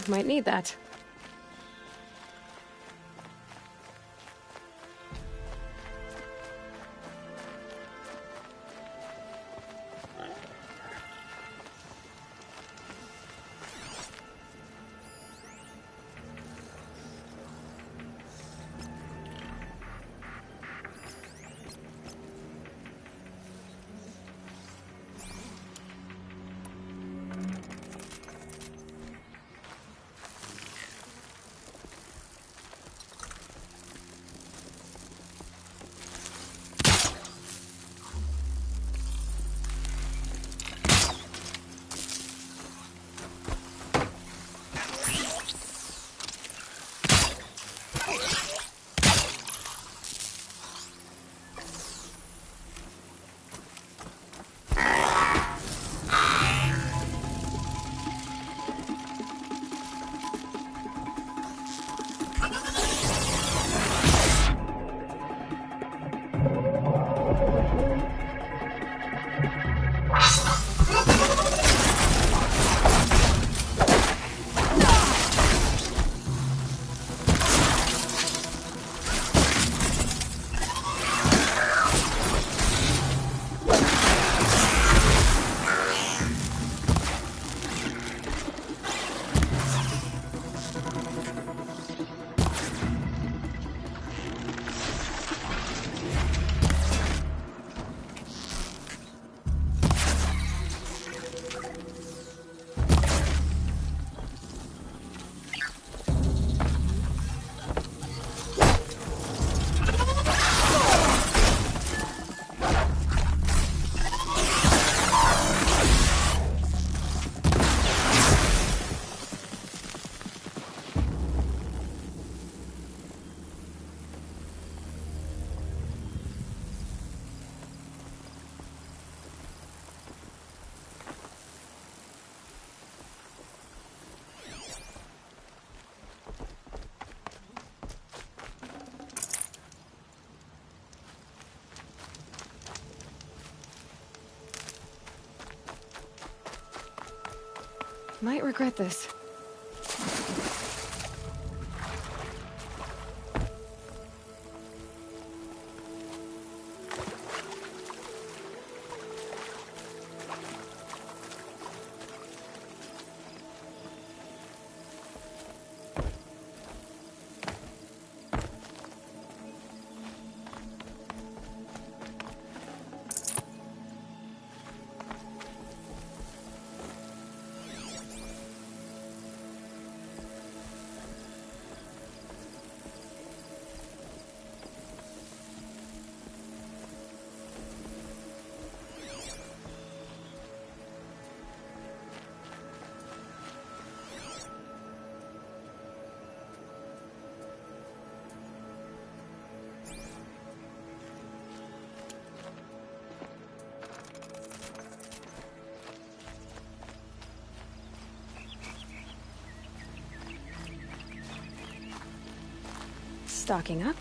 Might need that. Might regret this. Stocking up.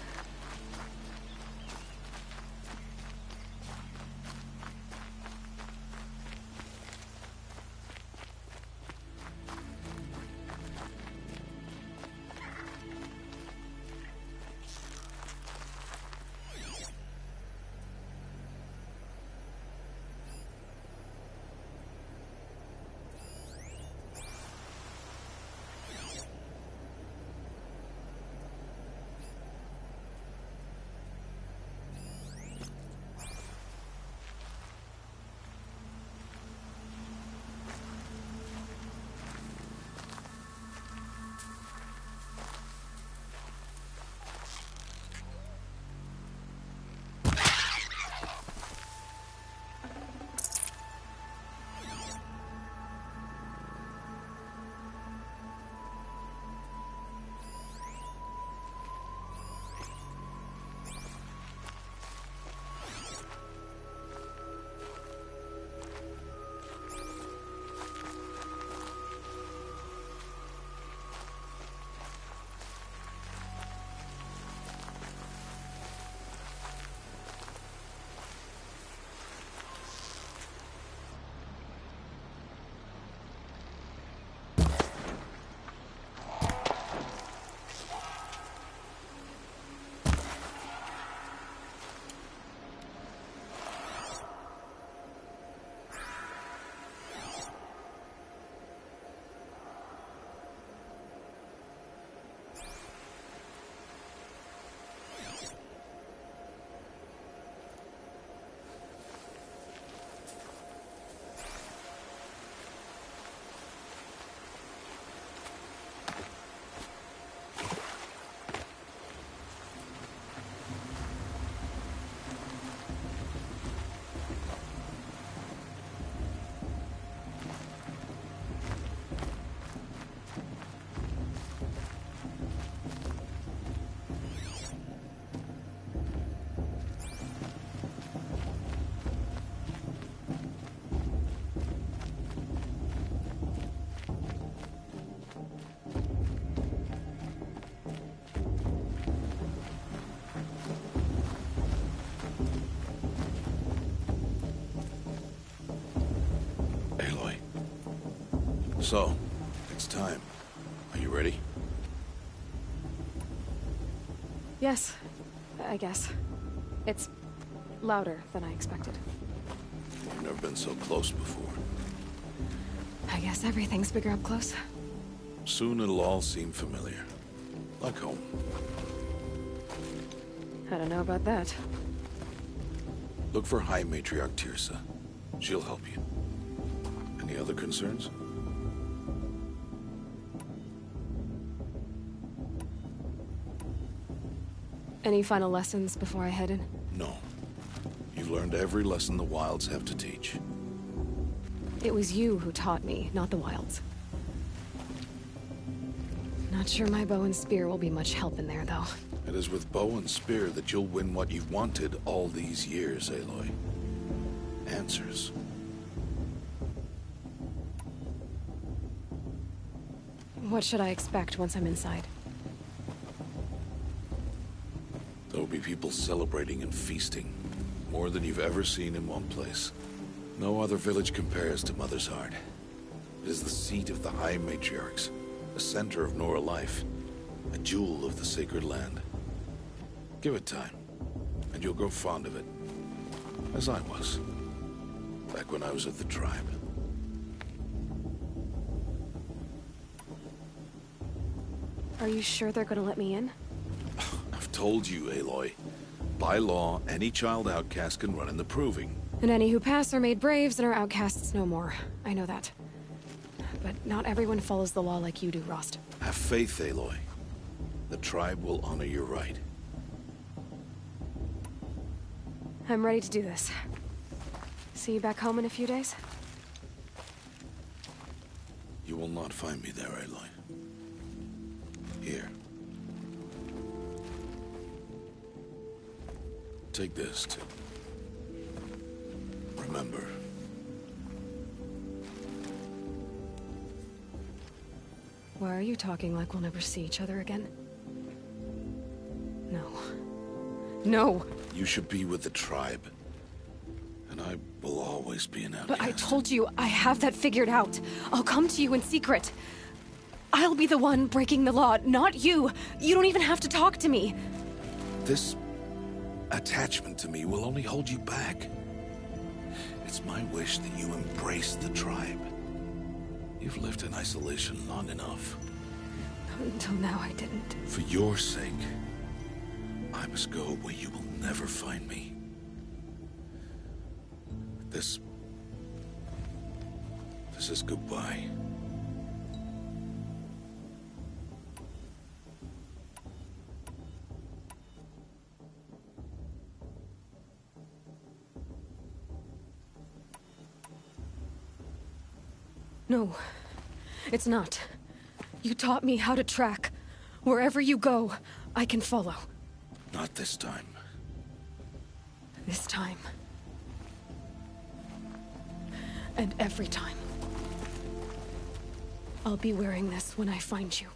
So, it's time. Are you ready? Yes, I guess. It's louder than I expected. You've never been so close before. I guess everything's bigger up close. Soon it'll all seem familiar. Like home. I don't know about that. Look for High Matriarch Tirsa. She'll help you. Any other concerns? Any final lessons before I head in? No. You've learned every lesson the Wilds have to teach. It was you who taught me, not the Wilds. Not sure my bow and spear will be much help in there, though. It is with bow and spear that you'll win what you've wanted all these years, Aloy. Answers. What should I expect once I'm inside? There'll be people celebrating and feasting. More than you've ever seen in one place. No other village compares to Mother's Heart. It is the seat of the High Matriarchs, a center of Nora life, a jewel of the sacred land. Give it time, and you'll grow fond of it. As I was, back when I was at the tribe. Are you sure they're gonna let me in? I've told you, Aloy. By law, any child outcast can run in the Proving. And any who pass are made braves and are outcasts no more. I know that. But not everyone follows the law like you do, Rost. Have faith, Aloy. The tribe will honor your right. I'm ready to do this. See you back home in a few days? You will not find me there, Aloy. Here. Take this, too. Remember. Why are you talking like we'll never see each other again? No. No! You should be with the tribe. And I will always be an outcast. But I told you, I have that figured out. I'll come to you in secret. I'll be the one breaking the law, not you. You don't even have to talk to me. This attachment to me will only hold you back. It's my wish that you embrace the tribe. You've lived in isolation long enough. Until now, I didn't. For your sake, I must go where you will never find me. This is goodbye. No, it's not. You taught me how to track. Wherever you go, I can follow. Not this time. This time. And every time. I'll be wearing this when I find you.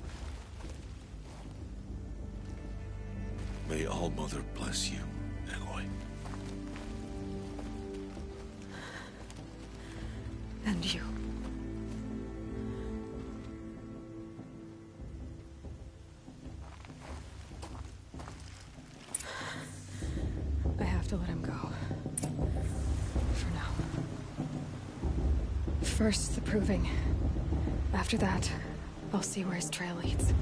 May All-Mother bless you, Aloy. And you. I have to let him go. For now. First, the Proving. After that, I'll see where his trail leads.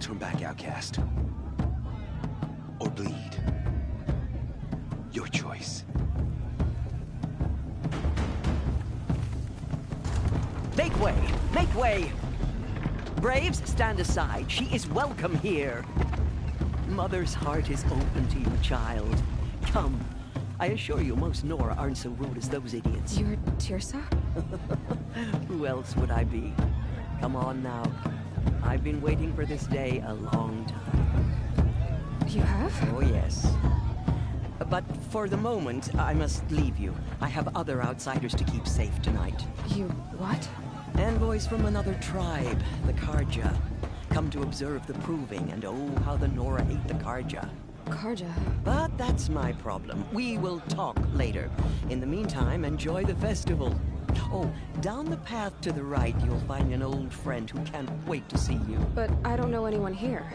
Turn back, outcast. Or bleed. Your choice. Make way! Make way! Braves, stand aside. She is welcome here. Mother's heart is open to you, child. Come. I assure you, most Nora aren't so rude as those idiots. You're Tirsa? Who else would I be? Come on now. I've been waiting for this day a long time. You have? Oh, yes. But for the moment, I must leave you. I have other outsiders to keep safe tonight. You what? Envoys from another tribe, the Karja. Come to observe the proving, and oh, how the Nora hate the Karja. Karja. But that's my problem. We will talk later. In the meantime, enjoy the festival. Oh, down the path to the right, you'll find an old friend who can't wait to see you. But I don't know anyone here.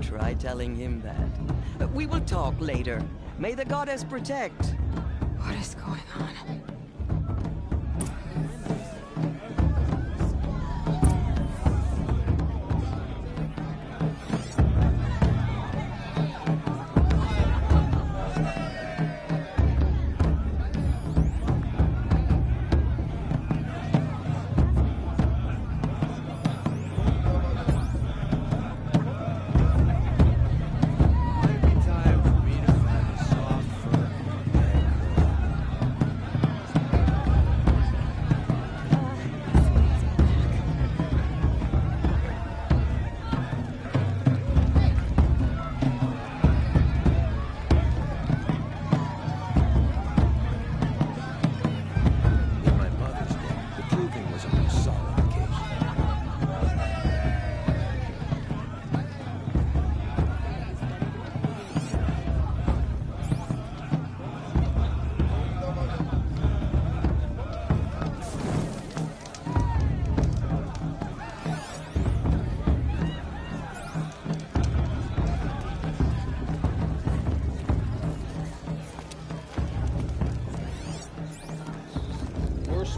Try telling him that. We will talk later. May the goddess protect. What is going on?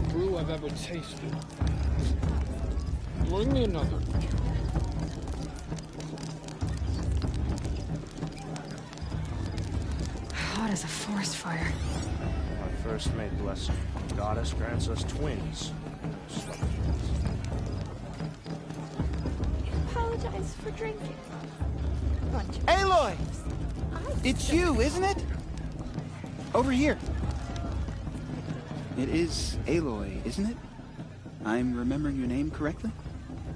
Brew I've ever tasted. Bring me another. Hot as a forest fire. My first mate blessing. Goddess grants us twins. Apologize for drinking. Aloy! It's you, isn't it? Over here. It is Aloy, isn't it? I'm remembering your name correctly?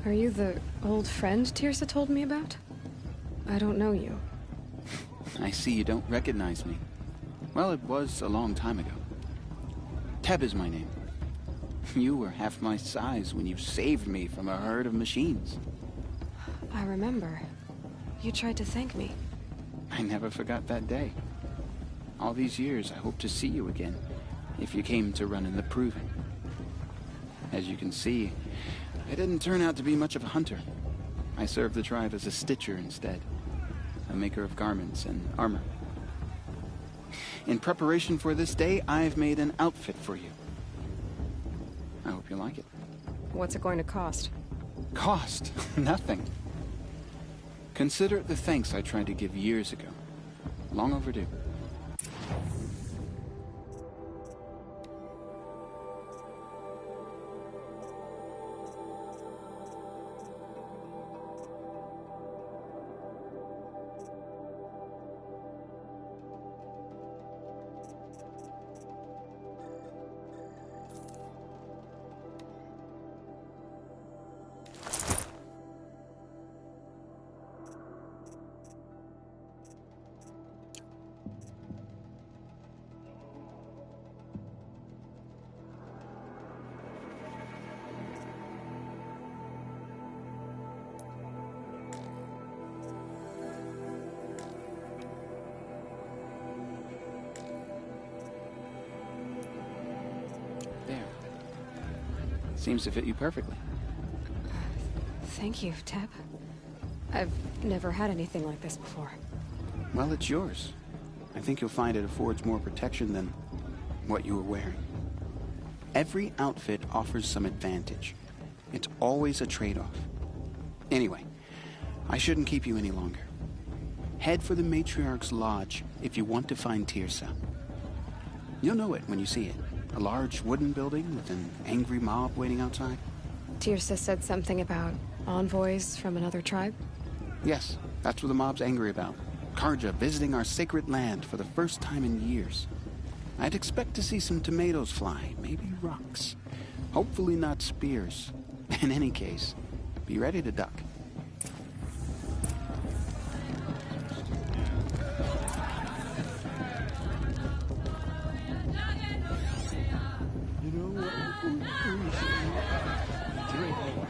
Are you the old friend Tirsa told me about? I don't know you. I see you don't recognize me. Well, it was a long time ago. Teb is my name. You were half my size when you saved me from a herd of machines. I remember. You tried to thank me. I never forgot that day. All these years, I hope to see you again, if you came to run in the Proving. As you can see, I didn't turn out to be much of a hunter. I served the tribe as a stitcher instead, a maker of garments and armor. In preparation for this day, I've made an outfit for you. I hope you like it. What's it going to cost? Cost? Nothing. Consider it the thanks I tried to give years ago. Long overdue. There. Seems to fit you perfectly. Thank you, Teb. I've never had anything like this before. Well, it's yours. I think you'll find it affords more protection than what you were wearing. Every outfit offers some advantage. It's always a trade-off. Anyway, I shouldn't keep you any longer. Head for the Matriarch's Lodge if you want to find Tirsa. You'll know it when you see it. A large wooden building with an angry mob waiting outside. Tirsa said something about envoys from another tribe? Yes, that's what the mob's angry about. Karja visiting our sacred land for the first time in years. I'd expect to see some tomatoes fly, maybe rocks. Hopefully not spears. In any case, be ready to duck. You know what? Drink more.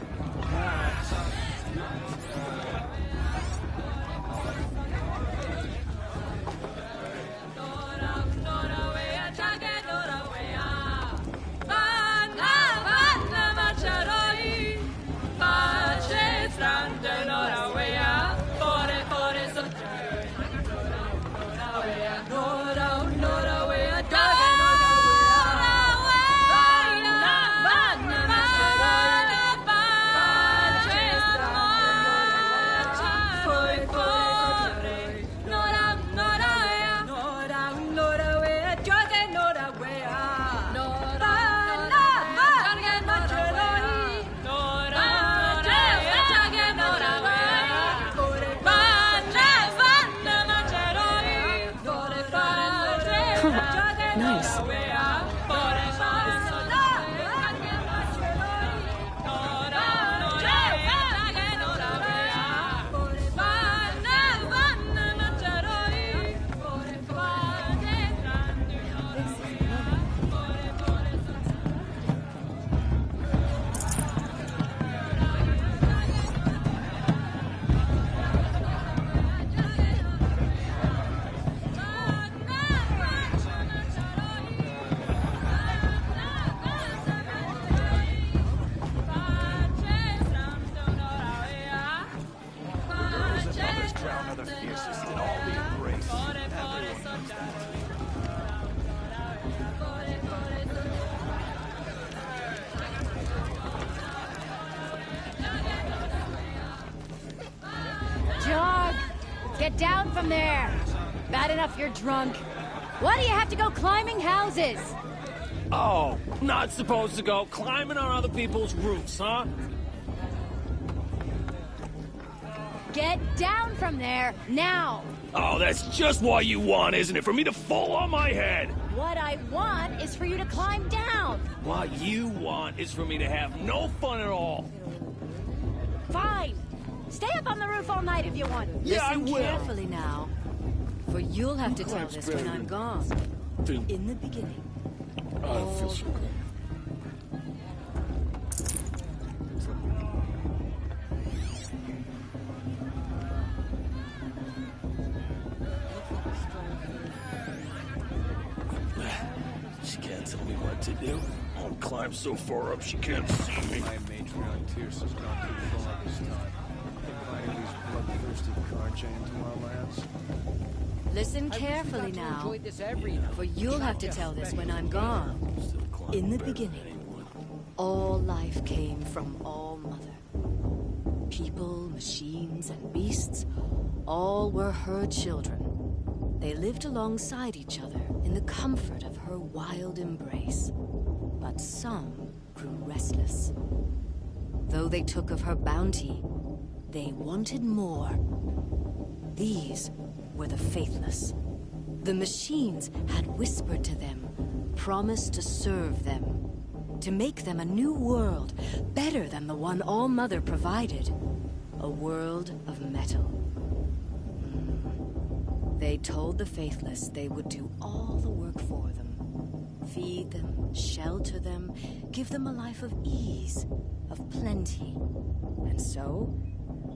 Nice. Jog! Get down from there! Bad enough you're drunk. Why do you have to go climbing houses? Oh, not supposed to go climbing on other people's roofs, huh? Get down from there, now! Oh, that's just what you want, isn't it? For me to fall on my head. What I want is for you to climb down! What you want is for me to have no fun at all. Fine! Stay up on the roof all night if you want. Yeah, I Listen will. carefully now, for you'll have to tell this when I'm gone. In the beginning. I feel so good. She can't tell me what to do. I'll climb so far up she can't see me. My matriarch Tyrus has gone too far this time. Inviting these bloodthirsty Karja into our lands. Listen carefully now, for you'll have to tell this when I'm gone. In the beginning, all life came from All Mother. People, machines, and beasts, all were her children. They lived alongside each other in the comfort of her wild embrace. But some grew restless. Though they took of her bounty, they wanted more. These were the faithless. The machines had whispered to them, promised to serve them, to make them a new world, better than the one All Mother provided. A world of metal. They told the faithless they would do all the work for them. Feed them, shelter them, give them a life of ease, of plenty. And so,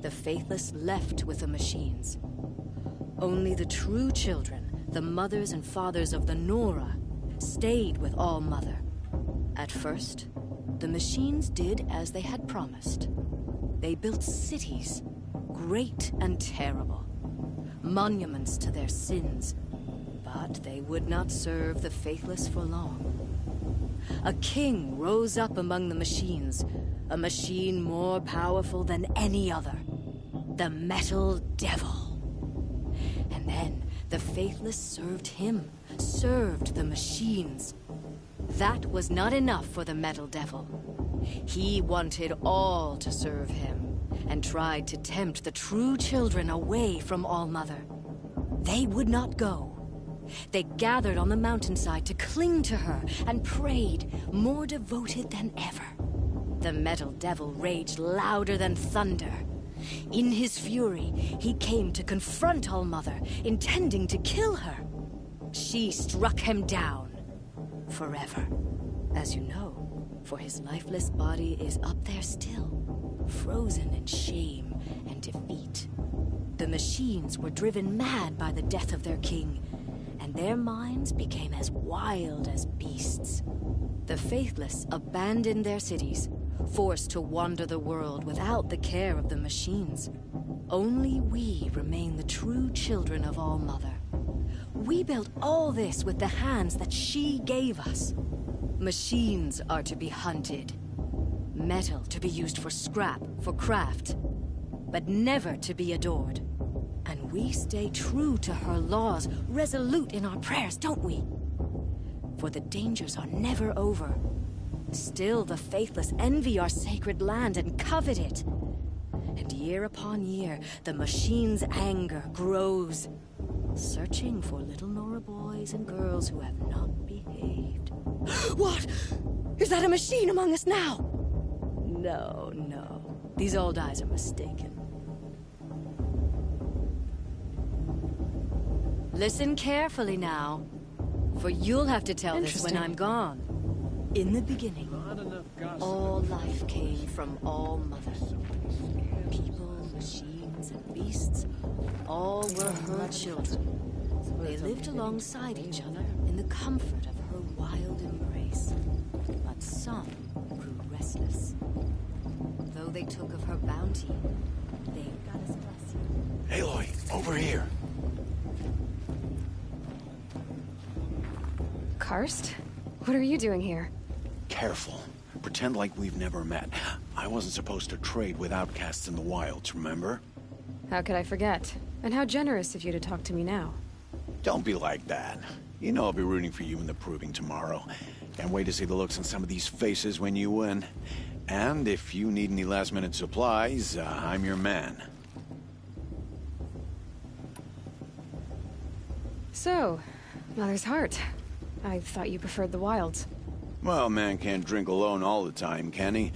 the faithless left with the machines. Only the true children, the mothers and fathers of the Nora, stayed with All Mother. At first, the machines did as they had promised. They built cities, great and terrible, monuments to their sins, but they would not serve the faithless for long. A king rose up among the machines, a machine more powerful than any other, the Metal Devil. And then the faithless served him, served the machines. That was not enough for the Metal Devil. He wanted all to serve him, and tried to tempt the true children away from All-Mother. They would not go. They gathered on the mountainside to cling to her and prayed, more devoted than ever. The metal devil raged louder than thunder. In his fury, he came to confront All-Mother, intending to kill her. She struck him down. Forever. As you know, for his lifeless body is up there still, frozen in shame and defeat. The machines were driven mad by the death of their king, and their minds became as wild as beasts. The faithless abandoned their cities, forced to wander the world without the care of the machines. Only we remain the true children of All-Mother. We built all this with the hands that she gave us. Machines are to be hunted. Metal to be used for scrap, for craft. But never to be adored. And we stay true to her laws, resolute in our prayers, don't we? For the dangers are never over. Still the faithless envy our sacred land and covet it. And year upon year, the machine's anger grows, searching for little Nora boys and girls who have not behaved. What? Is that a machine among us now? No, no. These old eyes are mistaken. Listen carefully now, for you'll have to tell this when I'm gone. In the beginning, all life came from All-Mother. People, machines, and beasts, all were her children. They lived alongside each other in the comfort of her wild embrace. But some grew restless. Though they took of her bounty, they got us blessed. Aloy, over here. Karst? What are you doing here? Careful. Pretend like we've never met. I wasn't supposed to trade with outcasts in the wilds, remember? How could I forget? And how generous of you to talk to me now. Don't be like that. You know I'll be rooting for you in the proving tomorrow. Can't wait to see the looks on some of these faces when you win. And if you need any last-minute supplies, I'm your man. So, Mother's Heart. I thought you preferred the wilds. Well, man can't drink alone all the time, can he?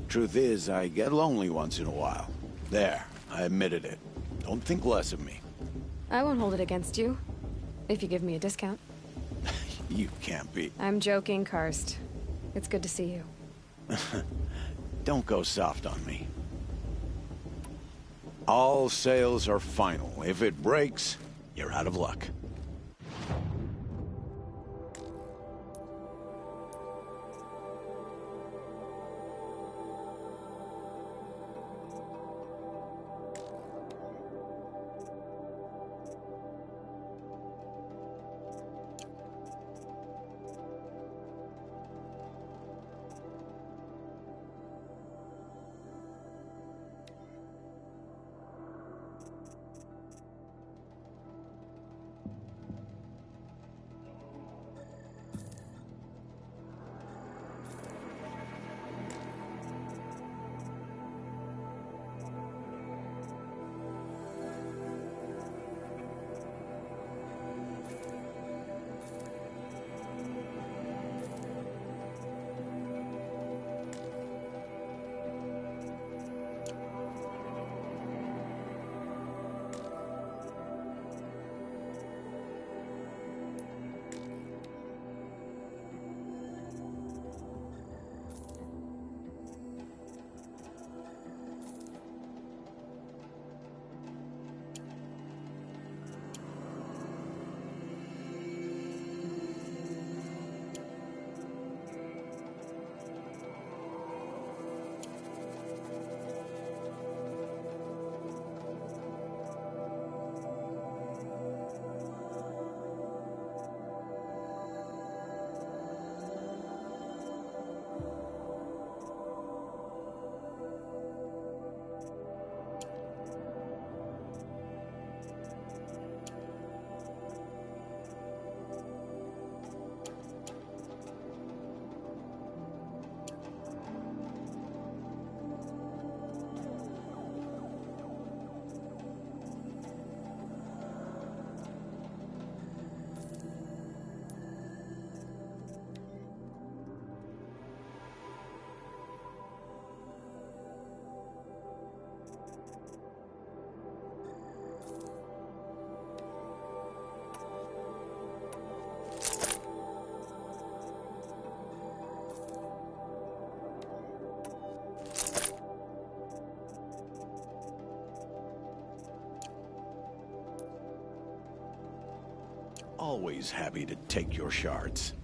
Truth is, I get lonely once in a while. There, I admitted it. Don't think less of me. I won't hold it against you. If you give me a discount. You can't be. I'm joking, Karst. It's good to see you. Don't go soft on me. All sales are final. If it breaks, you're out of luck. always happy to take your shards.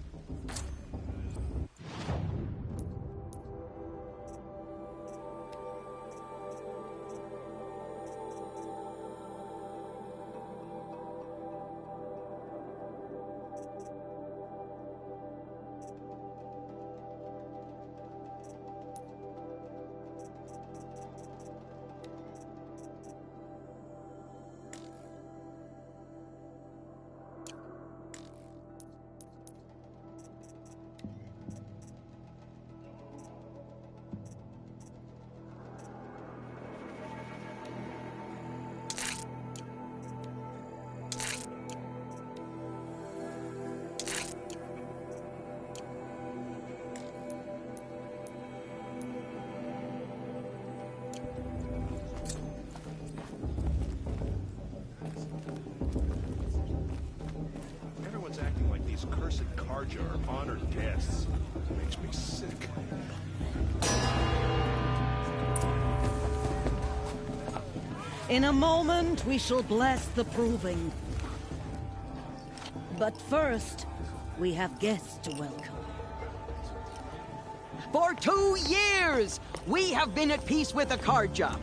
Everyone's acting like these cursed Karja are honored guests. It makes me sick. In a moment, we shall bless the proving. But first, we have guests to welcome. For 2 years, we have been at peace with the Karja.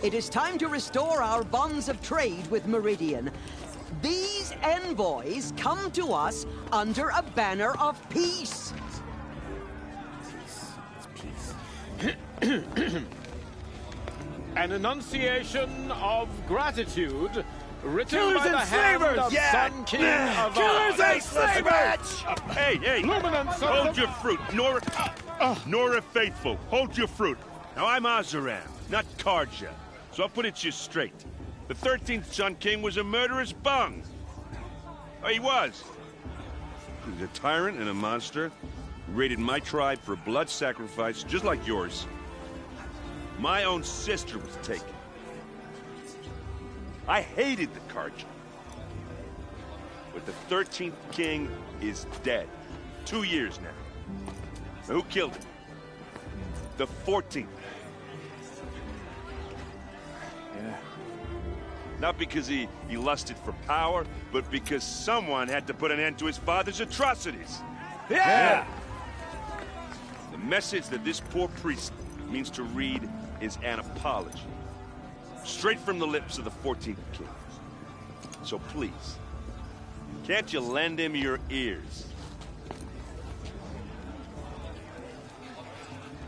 It is time to restore our bonds of trade with Meridian. These envoys come to us under a banner of peace. An enunciation of gratitude written Killers by the and hand slavers! of Sun King of Killers and slavers! Hey, Luminance of hold the- your fruit, Nora Faithful, hold your fruit. Now I'm Azaram, not Karja, so I'll put it to you straight. The 13th Sun King was a murderous bung. Oh, he was. He was a tyrant and a monster. He raided my tribe for blood sacrifice, just like yours. My own sister was taken. I hated the Karja. But the 13th king is dead. 2 years now. Now, who killed him? The 14th. Yeah. Not because he lusted for power, but because someone had to put an end to his father's atrocities. Yeah! The message that this poor priest means to read is an apology. Straight from the lips of the 14th king. So please, can't you lend him your ears?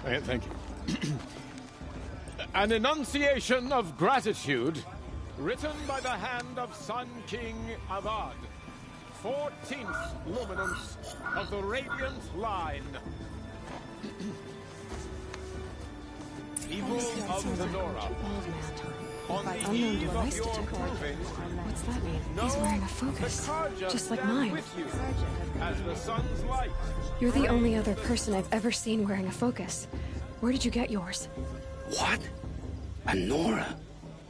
Thank you. An enunciation of gratitude written by the hand of Sun King Avad, 14th luminance of the Radiant Line. People of the Nora. On By the unknown eve of device your detector. proving, What's that mean? He's wearing a focus, the Karja just like stand mine. with you as the sun's light. You're the only other person I've ever seen wearing a focus. Where did you get yours? What? A Nora?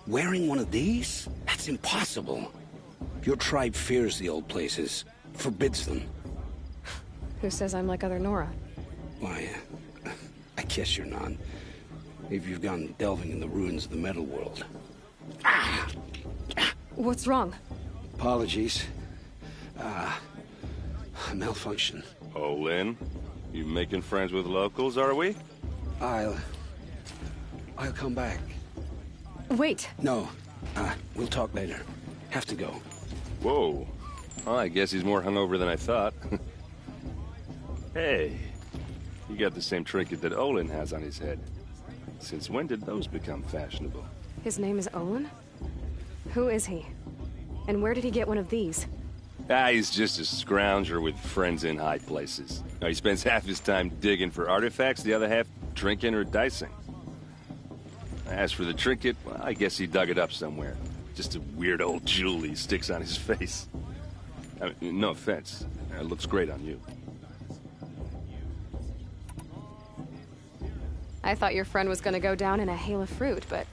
Wearing one of these? That's impossible. Your tribe fears the old places, forbids them. Who says I'm like other Nora? Why, I guess you're not. If you've gone delving in the ruins of the metal world. What's wrong? Apologies. Malfunction. Oh, Lynn, you making friends with locals, are we? I'll come back. Wait. No, we'll talk later. Have to go. Whoa. Well, I guess he's more hungover than I thought. Hey, you got the same trinket that Olin has on his head. Since when did those become fashionable? His name is Olin? Who is he? And where did he get one of these? He's just a scrounger with friends in high places. He spends half his time digging for artifacts, the other half drinking or dicing. As for the trinket, well, I guess he dug it up somewhere. Just a weird old jewel he sticks on his face. I mean, no offense. It looks great on you. I thought your friend was gonna go down in a hail of fruit, but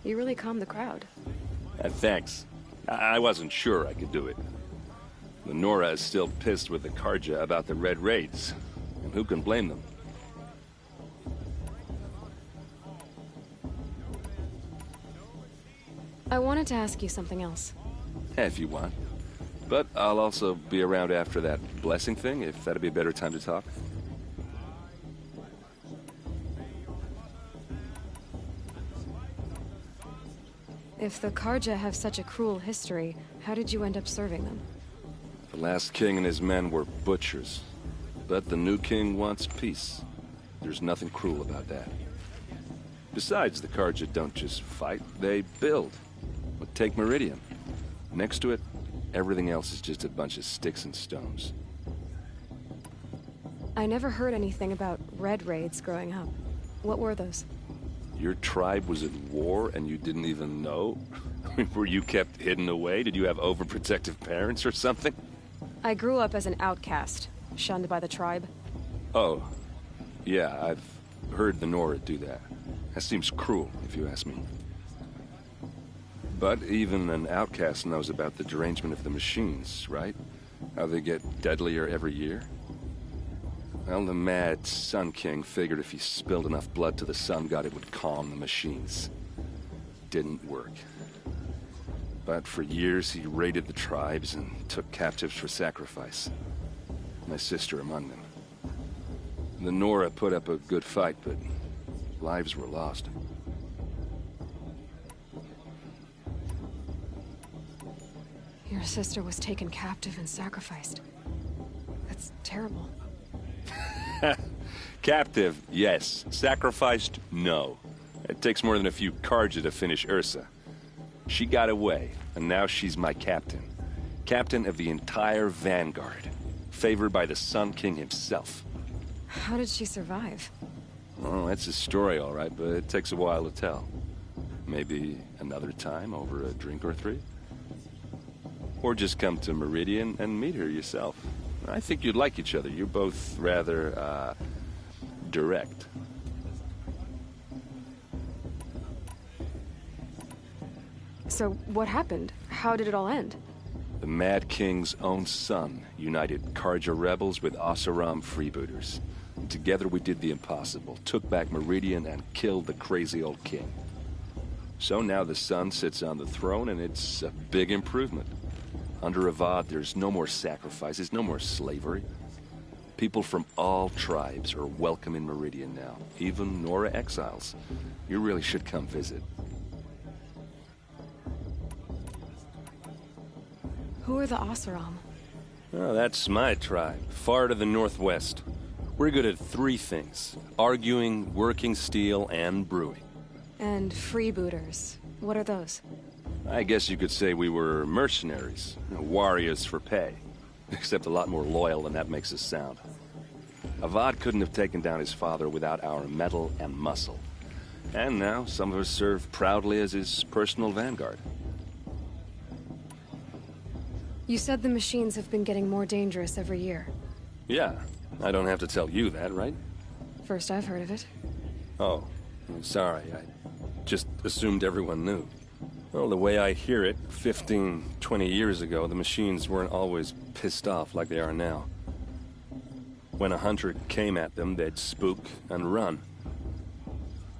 you really calmed the crowd. Thanks. I wasn't sure I could do it. The Nora is still pissed with the Karja about the Red Raids. And who can blame them? I wanted to ask you something else. If you want. But I'll also be around after that blessing thing, if that'd be a better time to talk. If the Karja have such a cruel history, how did you end up serving them? The last king and his men were butchers. But the new king wants peace. There's nothing cruel about that. Besides, the Karja don't just fight, they build. But take Meridian. Next to it, everything else is just a bunch of sticks and stones. I never heard anything about Red Raids growing up. What were those? Your tribe was at war and you didn't even know? Were you kept hidden away? Did you have overprotective parents or something? I grew up as an outcast, shunned by the tribe. Oh, yeah, I've heard the Nora do that. That seems cruel, if you ask me. But even an outcast knows about the derangement of the machines, right? How they get deadlier every year? Well, the mad Sun King figured if he spilled enough blood to the Sun God, it would calm the machines. Didn't work. But for years, he raided the tribes and took captives for sacrifice. My sister among them. The Nora put up a good fight, but lives were lost. Your sister was taken captive and sacrificed. That's terrible. Captive, yes. Sacrificed, no. It takes more than a few Karja to finish Ursa. She got away, and now she's my captain. Captain of the entire Vanguard. Favored by the Sun King himself. How did she survive? Oh, that's a story, all right, but it takes a while to tell. Maybe another time over a drink or three? Or just come to Meridian and meet her yourself. I think you'd like each other. You're both rather, direct. So, what happened? How did it all end? The Mad King's own son united Karja rebels with Oseram freebooters. And together we did the impossible, took back Meridian and killed the crazy old king. So now the son sits on the throne and it's a big improvement. Under Avad, there's no more sacrifices, no more slavery. People from all tribes are welcome in Meridian now, even Nora exiles. You really should come visit. Who are the Oseram? Oh, that's my tribe, far to the northwest. We're good at three things: arguing, working steel, and brewing. And freebooters. What are those? I guess you could say we were mercenaries, warriors for pay. Except a lot more loyal than that makes us sound. Avad couldn't have taken down his father without our metal and muscle. And now some of us serve proudly as his personal vanguard. You said the machines have been getting more dangerous every year. Yeah, I don't have to tell you that, right? First I've heard of it. Oh, I'm sorry. I just assumed everyone knew. Well, the way I hear it, 15, 20 years ago, the machines weren't always pissed off like they are now. When a hunter came at them, they'd spook and run.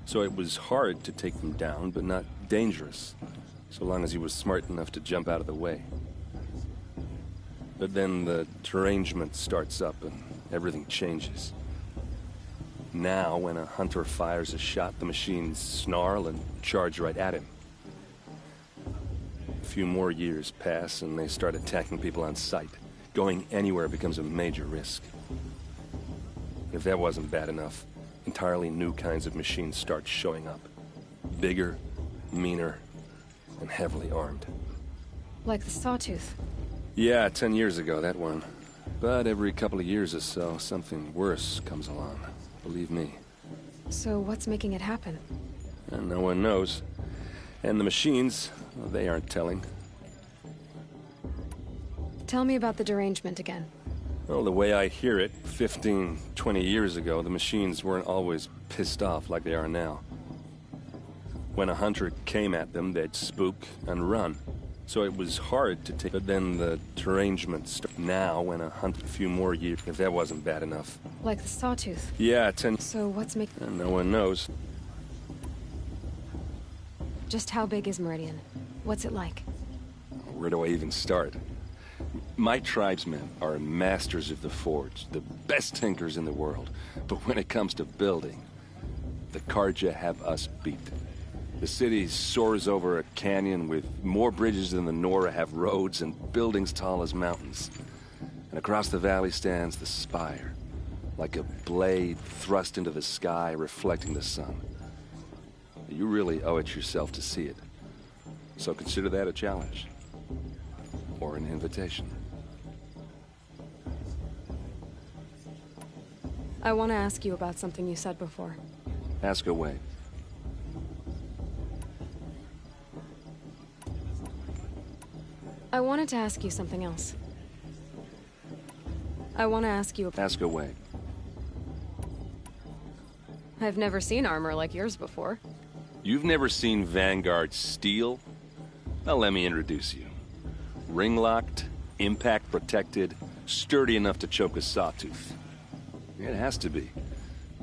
So it was hard to take them down, but not dangerous, so long as he was smart enough to jump out of the way. But then the derangement starts up and everything changes. Now, when a hunter fires a shot, the machines snarl and charge right at him. A few more years pass and they start attacking people on sight. Going anywhere becomes a major risk. If that wasn't bad enough, entirely new kinds of machines start showing up. Bigger, meaner, and heavily armed. Like the Sawtooth. Yeah, 10 years ago, that one. But every couple of years or so, something worse comes along. Believe me. So what's making it happen? And no one knows. And the machines, well, they aren't telling. Tell me about the derangement again. Well, the way I hear it, 15, 20 years ago, the machines weren't always pissed off like they are now. When a hunter came at them, they'd spook and run. So it was hard to take. But then the derangement started. Now, when a hunt, a few more years, if that wasn't bad enough. Like the Sawtooth. Yeah, 10. So what's making? And no one knows. Just how big is Meridian? What's it like? Where do I even start? My tribesmen are masters of the forge, the best tinkers in the world. But when it comes to building, the Carja have us beat. The city soars over a canyon with more bridges than the Nora have roads and buildings tall as mountains. And across the valley stands the spire, like a blade thrust into the sky reflecting the sun. You really owe it yourself to see it. So consider that a challenge. Or an invitation. I want to ask you about something you said before. Ask away. I wanted to ask you something else. I want to ask you about... Ask away. I've never seen armor like yours before. You've never seen Vanguard steel? Well, let me introduce you. Ring-locked, impact-protected, sturdy enough to choke a sawtooth. It has to be.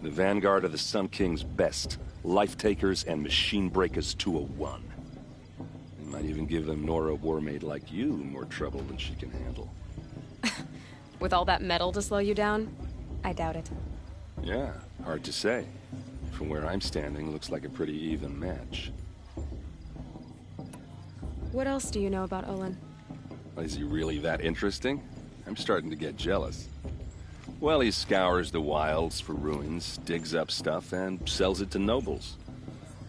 The Vanguard are the Sun King's best. Life-takers and machine breakers to a one. They might even give them Nora Warmaid like you more trouble than she can handle. With all that metal to slow you down? I doubt it. Yeah, hard to say. From where I'm standing, looks like a pretty even match. What else do you know about Olin? Is he really that interesting? I'm starting to get jealous. Well, he scours the wilds for ruins, digs up stuff, and sells it to nobles.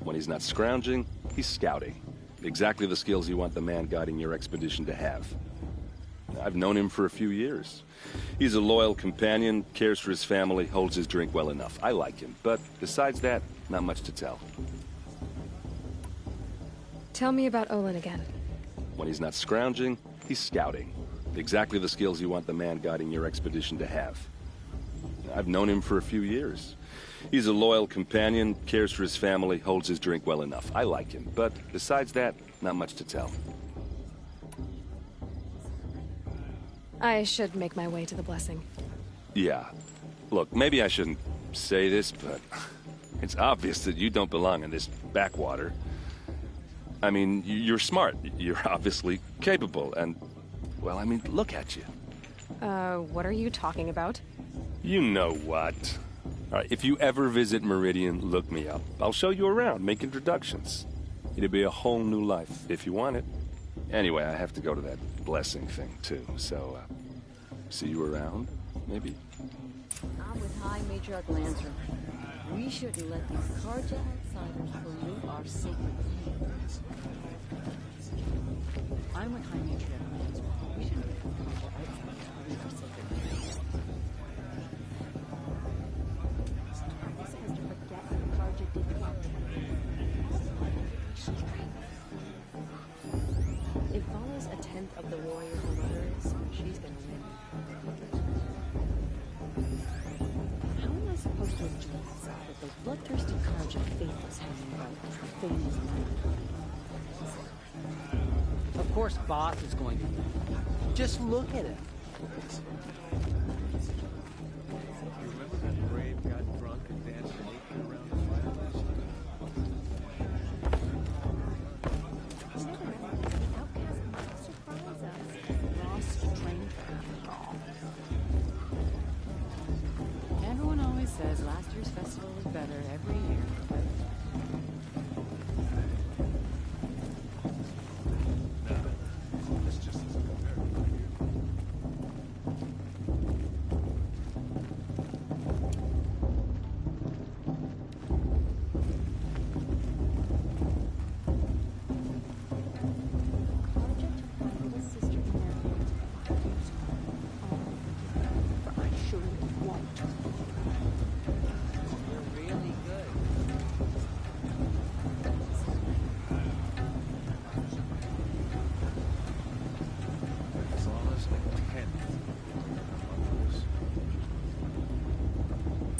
When he's not scrounging, he's scouting. Exactly the skills you want the man guiding your expedition to have. I've known him for a few years. He's a loyal companion, cares for his family, holds his drink well enough. I like him, but besides that, not much to tell. Tell me about Olin again. When he's not scrounging, he's scouting. Exactly the skills you want the man guiding your expedition to have. I've known him for a few years. He's a loyal companion, cares for his family, holds his drink well enough. I like him, but besides that, not much to tell. I should make my way to the blessing. Yeah. Look, maybe I shouldn't say this, but it's obvious that you don't belong in this backwater. I mean, you're smart. You're obviously capable, and, well, I mean, look at you. What are you talking about? You know what. All right, if you ever visit Meridian, look me up. I'll show you around, make introductions. It'll be a whole new life, if you want it. Anyway, I have to go to that blessing thing, too, so, see you around, maybe? I'm with High Matriarch Lancer. We shouldn't let these Carja outsiders pollute our sacred lands. I'm with High Matriarch Lancer. We shouldn't let these Carja outsiders pollute our sacred lands. This has to forget what Carja did to our It follows a tenth of the warrior her mother is, she's gonna win. How am I supposed to enjoy myself with those bloodthirsty Carja faithless hanging around for fame and money? Of course, Boss is going to win. Just look at him. You remember that brave got drunk and danced naked around the fire last night? Everyone always says last year's festival was better every year. This just isn't compared to you.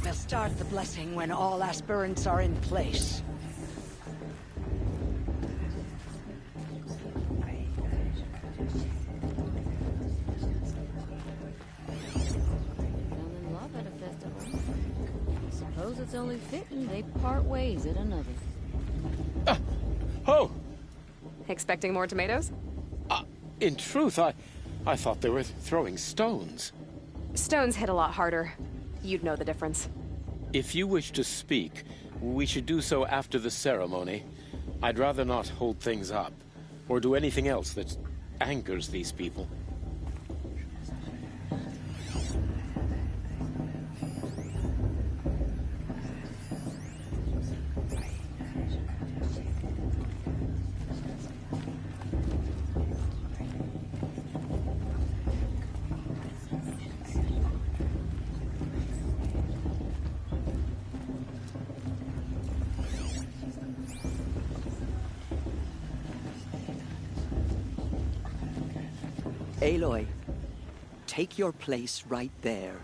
They'll start the blessing when all aspirants are in place. Fell in love at a festival. Suppose it's only fitting they part ways at another. Oh! Expecting more tomatoes? In truth, I I thought they were throwing stones. Stones hit a lot harder. You'd know the difference. If you wish to speak, we should do so after the ceremony. I'd rather not hold things up, or do anything else that angers these people. Aloy, take your place right there.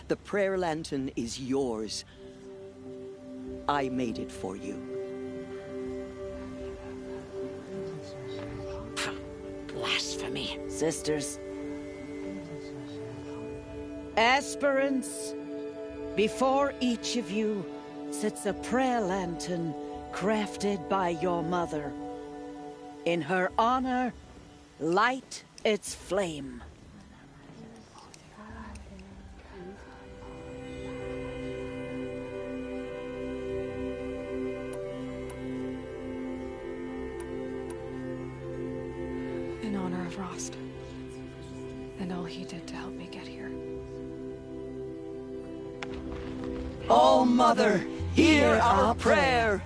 The prayer lantern is yours. I made it for you. Blasphemy, sisters. Aspirants, before each of you sits a prayer lantern crafted by your mother. In her honor, light its flame. In honor of Rost. And all he did to help me get here. Oh, Mother, hear our prayer.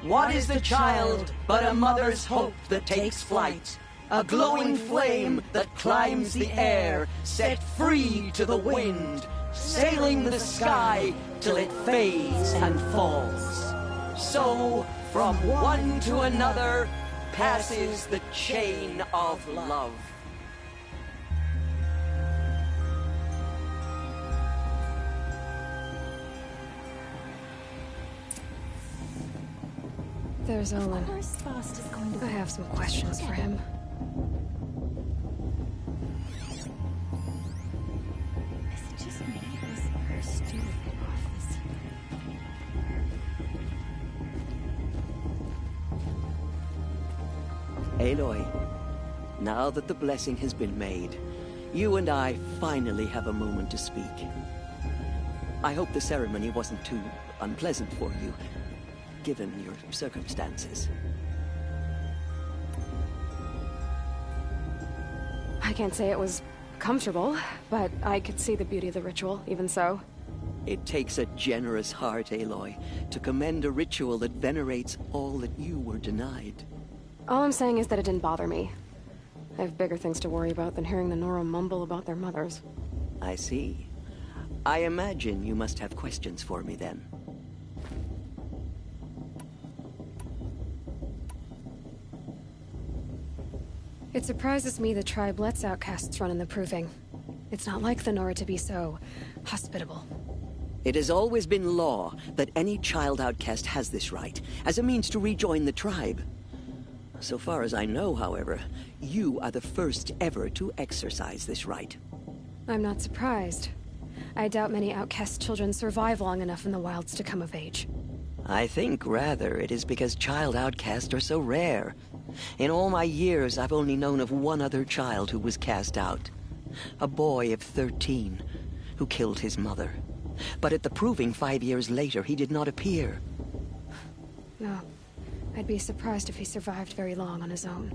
What is the child but a mother's hope that takes flight? A glowing flame that climbs the air, set free to the wind, sailing the sky till it fades and falls. So, from one to another, passes the chain of love. There's Olin. I have some questions for him. Aloy, now that the blessing has been made, you and I finally have a moment to speak. I hope the ceremony wasn't too unpleasant for you, given your circumstances. I can't say it was comfortable, but I could see the beauty of the ritual, even so. It takes a generous heart, Aloy, to commend a ritual that venerates all that you were denied. All I'm saying is that it didn't bother me. I have bigger things to worry about than hearing the Nora mumble about their mothers. I see. I imagine you must have questions for me then. It surprises me the tribe lets outcasts run in the Proving. It's not like the Nora to be so hospitable. It has always been law that any child outcast has this right, as a means to rejoin the tribe. So far as I know, however, you are the first ever to exercise this right. I'm not surprised. I doubt many outcast children survive long enough in the wilds to come of age. I think, rather, it is because child outcasts are so rare. In all my years, I've only known of one other child who was cast out. A boy of 13, who killed his mother. But at the Proving 5 years later, he did not appear. No. I'd be surprised if he survived very long on his own.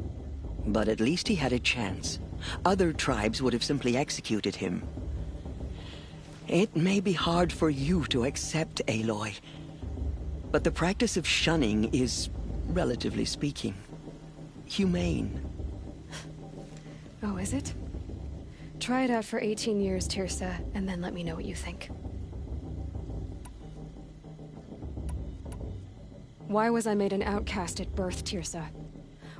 But at least he had a chance. Other tribes would have simply executed him. It may be hard for you to accept, Aloy, but the practice of shunning is, relatively speaking, humane. Oh, is it? Try it out for 18 years, Tirsa, and then let me know what you think. Why was I made an outcast at birth, Tirsa?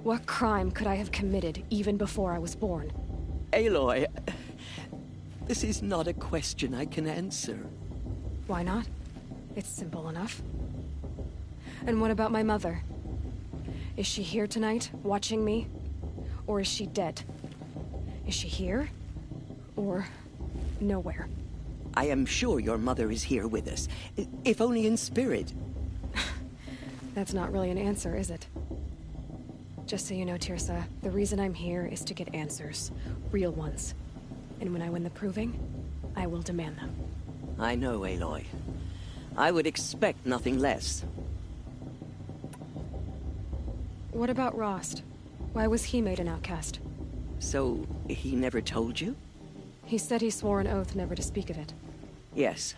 What crime could I have committed even before I was born? Aloy, this is not a question I can answer. Why not? It's simple enough. And what about my mother? Is she here tonight, watching me? Or is she dead? Is she here? Or nowhere? I am sure your mother is here with us, if only in spirit. That's not really an answer, is it? Just so you know, Tirsa, the reason I'm here is to get answers. Real ones. And when I win the proving, I will demand them. I know, Aloy. I would expect nothing less. What about Rost? Why was he made an outcast? So, he never told you? He said he swore an oath never to speak of it. Yes.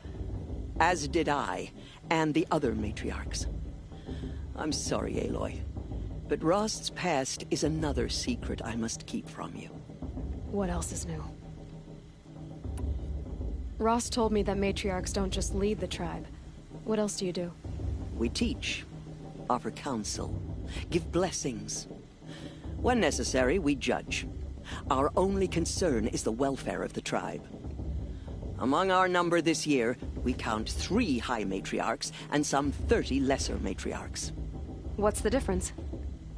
As did I, and the other matriarchs. I'm sorry, Aloy, but Rost's past is another secret I must keep from you. What else is new? Rost told me that matriarchs don't just lead the tribe. What else do you do? We teach, offer counsel, give blessings. When necessary, we judge. Our only concern is the welfare of the tribe. Among our number this year, we count 3 high matriarchs and some 30 lesser matriarchs. What's the difference?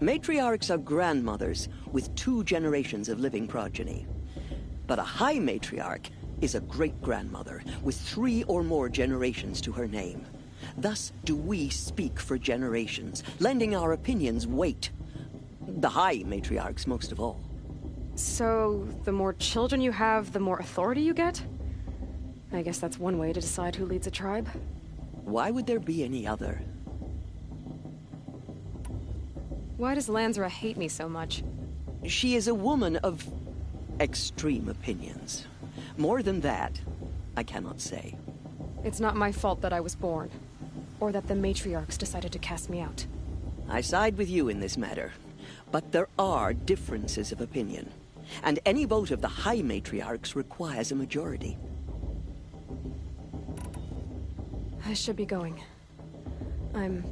Matriarchs are grandmothers with 2 generations of living progeny. But a high matriarch is a great-grandmother with 3 or more generations to her name. Thus do we speak for generations, lending our opinions weight. The high matriarchs most of all. So, the more children you have, the more authority you get? I guess that's one way to decide who leads a tribe. Why would there be any other? Why does Lansra hate me so much? She is a woman of extreme opinions. More than that, I cannot say. It's not my fault that I was born, or that the matriarchs decided to cast me out. I side with you in this matter, but there are differences of opinion, and any vote of the high matriarchs requires a majority. I should be going. I'm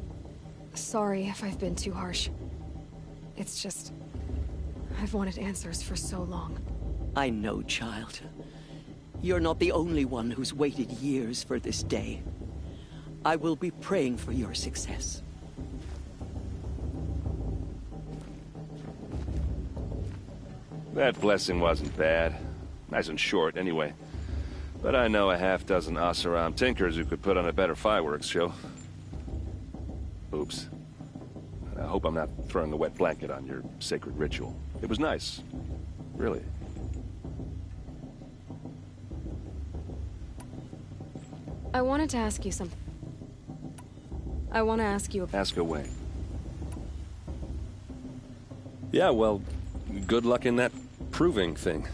sorry if I've been too harsh. It's just, I've wanted answers for so long. I know, child. You're not the only one who's waited years for this day. I will be praying for your success. That blessing wasn't bad. Nice and short, anyway. But I know a half-dozen Oseram tinkers who could put on a better fireworks show. Oops. I hope I'm not throwing a wet blanket on your sacred ritual. It was nice. Really. I wanted to ask you something. I want to ask you about... Ask away. Yeah, well, good luck in that proving thing.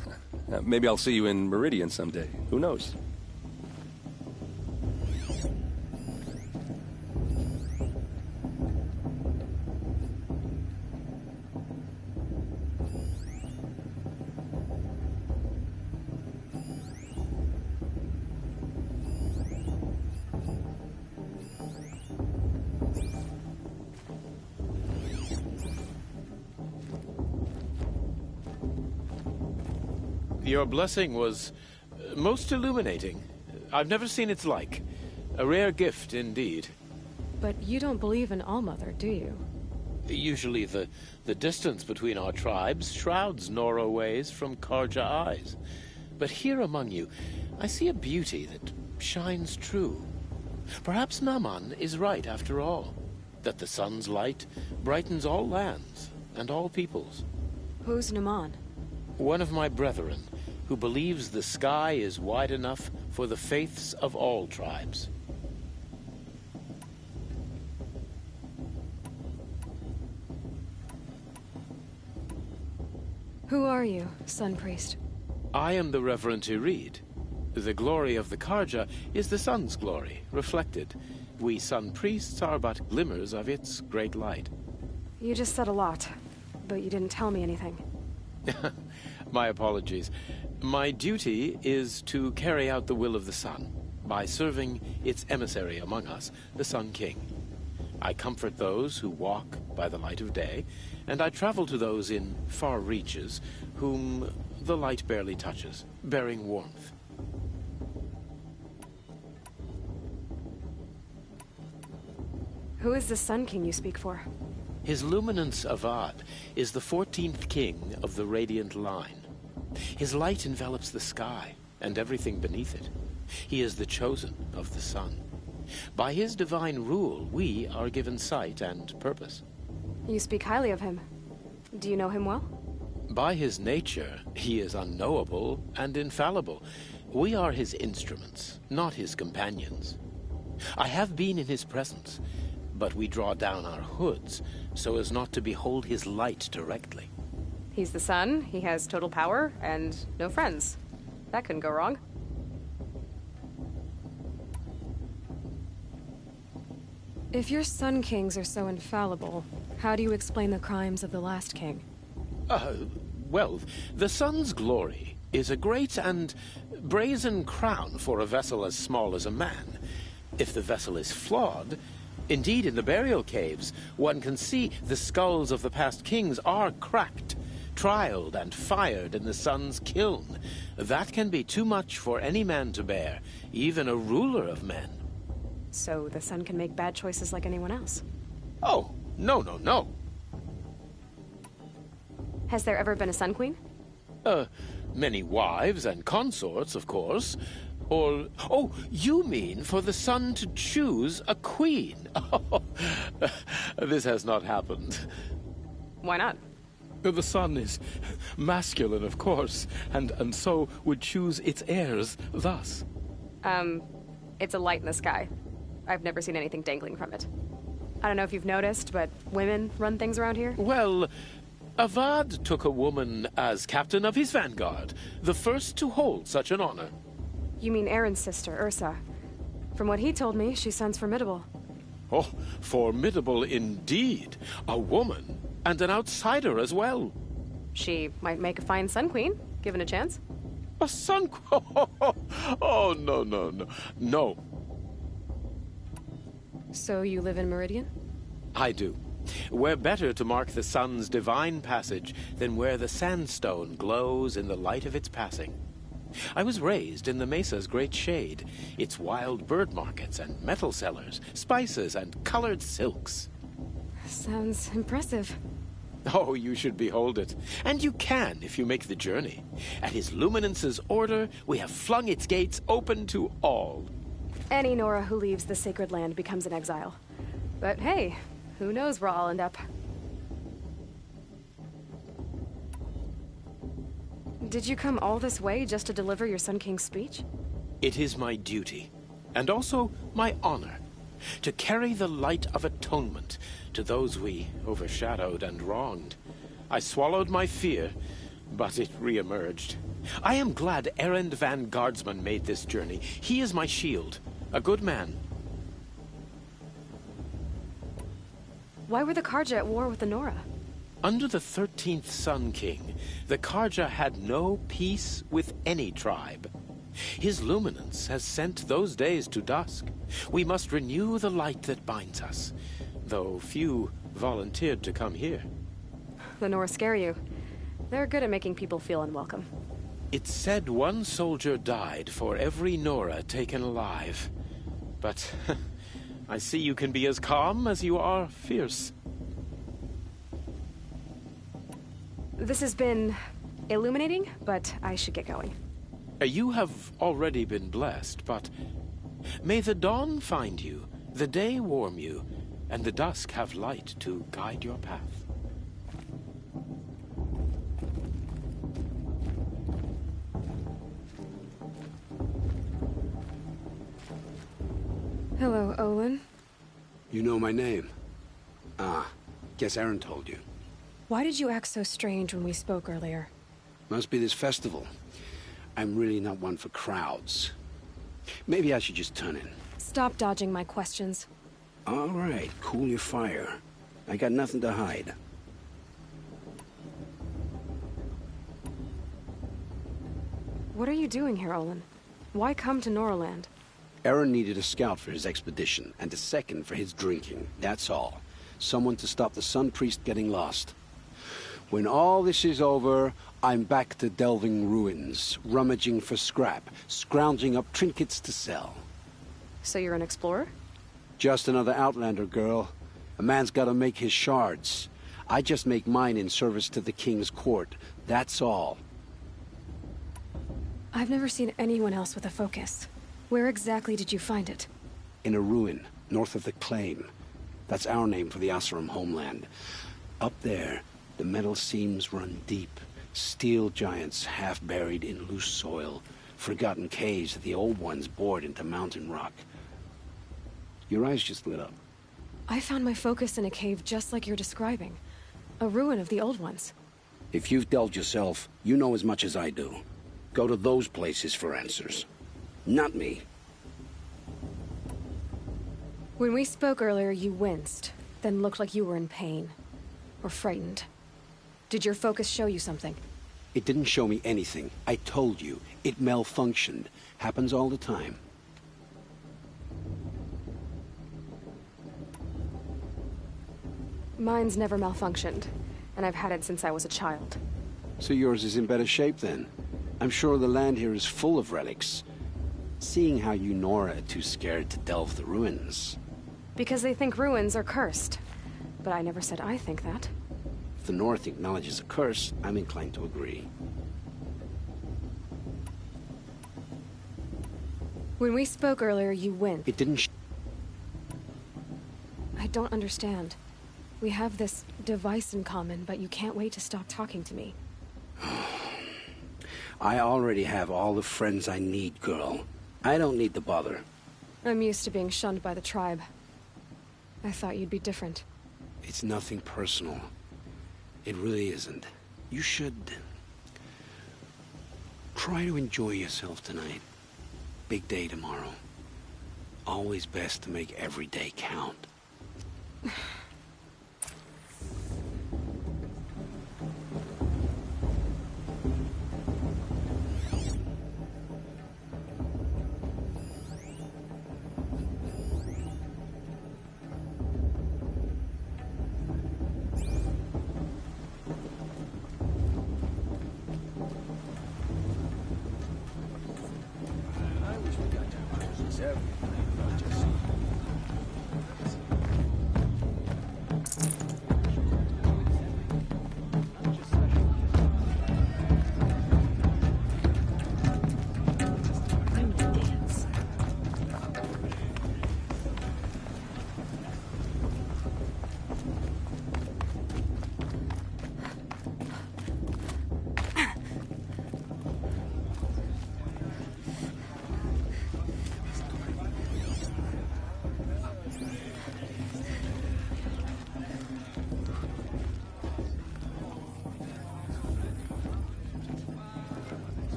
Maybe I'll see you in Meridian someday. Who knows? Your blessing was most illuminating. I've never seen its like. A rare gift, indeed. But you don't believe in Allmother, do you? Usually the distance between our tribes shrouds Nora ways from Karja eyes. But here among you, I see a beauty that shines true. Perhaps Naman is right after all, that the sun's light brightens all lands and all peoples. Who's Naman? One of my brethren, who believes the sky is wide enough for the faiths of all tribes. Who are you, Sun Priest? I am the Reverend Irid. The glory of the Karja is the sun's glory, reflected. We Sun Priests are but glimmers of its great light. You just said a lot, but you didn't tell me anything. My apologies. My duty is to carry out the will of the sun, by serving its emissary among us, the Sun King. I comfort those who walk by the light of day, and I travel to those in far reaches, whom the light barely touches, bearing warmth. Who is the Sun King you speak for? His Luminance Avad is the 14th king of the Radiant Line. His light envelops the sky and everything beneath it. He is the chosen of the sun. By his divine rule, we are given sight and purpose. You speak highly of him. Do you know him well? By his nature, he is unknowable and infallible. We are his instruments, not his companions. I have been in his presence, but we draw down our hoods so as not to behold his light directly. He's the sun, he has total power, and no friends. That couldn't go wrong. If your Sun Kings are so infallible, how do you explain the crimes of the last king? Well, the sun's glory is a great and brazen crown for a vessel as small as a man. If the vessel is flawed, indeed in the burial caves, one can see the skulls of the past kings are cracked, trialed and fired in the sun's kiln. That can be too much for any man to bear, even a ruler of men. So the sun can make bad choices like anyone else? Oh, no. Has there ever been a Sun Queen? Many wives and consorts, of course. Or, oh, you mean for the sun to choose a queen? Oh, this has not happened. Why not? The sun is masculine, of course, and so would choose its heirs thus. It's a light in the sky. I've never seen anything dangling from it. I don't know if you've noticed, but women run things around here? Well, Avad took a woman as captain of his vanguard, the first to hold such an honor. You mean Aaron's sister, Ursa. From what he told me, she sounds formidable. Oh, formidable indeed. A woman, and an outsider as well. She might make a fine Sun Queen, given a chance. A Sun Queen? Oh, no. So you live in Meridian? I do. Where better to mark the sun's divine passage than where the sandstone glows in the light of its passing. I was raised in the mesa's great shade, its wild bird markets and metal cellars, spices and colored silks. Sounds impressive. Oh, you should behold it. And you can if you make the journey. At His Luminance's order, we have flung its gates open to all. Any Nora who leaves the sacred land becomes an exile. But hey, who knows where I'll end up. Did you come all this way just to deliver your Sun King's speech? It is my duty, and also my honor, to carry the light of atonement to those we overshadowed and wronged. I swallowed my fear, but it re-emerged. I am glad Erend Van Guardsman made this journey. He is my shield, a good man. Why were the Karja at war with the Nora? Under the 13th Sun King, the Karja had no peace with any tribe. His luminance has sent those days to dusk. We must renew the light that binds us, though few volunteered to come here. The Nora scare you. They're good at making people feel unwelcome. It's said one soldier died for every Nora taken alive. But I see you can be as calm as you are fierce. This has been illuminating, but I should get going. You have already been blessed, but may the dawn find you, the day warm you, and the dusk have light to guide your path. Hello, Olin. You know my name? Guess Aaron told you. Why did you act so strange when we spoke earlier? Must be this festival. I'm really not one for crowds. Maybe I should just turn in. Stop dodging my questions. All right, cool your fire. I got nothing to hide. What are you doing here, Olin? Why come to Noraland? Aaron needed a scout for his expedition, and a second for his drinking. That's all. Someone to stop the Sun Priest getting lost. When all this is over, I'm back to delving ruins, rummaging for scrap, scrounging up trinkets to sell. So you're an explorer? Just another Outlander, girl. A man's gotta make his shards. I just make mine in service to the King's court. That's all. I've never seen anyone else with a focus. Where exactly did you find it? In a ruin, north of the Claim. That's our name for the Oseram homeland. Up there, The metal seams run deep. Steel giants half buried in loose soil. Forgotten caves that the old ones bored into mountain rock. Your eyes just lit up. I found my focus in a cave just like you're describing. A ruin of the old ones. If you've delved yourself, you know as much as I do. Go to those places for answers. Not me. When we spoke earlier, you winced, then looked like you were in pain. Or frightened. Did your focus show you something? It didn't show me anything. I told you. It malfunctioned. Happens all the time. Mine's never malfunctioned, and I've had it since I was a child. So yours is in better shape then. I'm sure the land here is full of relics. Seeing how you Nora are too scared to delve the ruins. Because they think ruins are cursed. But I never said I think that. If the North acknowledges a curse, I'm inclined to agree. When we spoke earlier, you winced. It didn't I don't understand. We have this device in common, but you can't wait to stop talking to me. I already have all the friends I need, girl. I don't need the bother. I'm used to being shunned by the tribe. I thought you'd be different. It's nothing personal. It really isn't. You should... try to enjoy yourself tonight. Big day tomorrow. Always best to make every day count.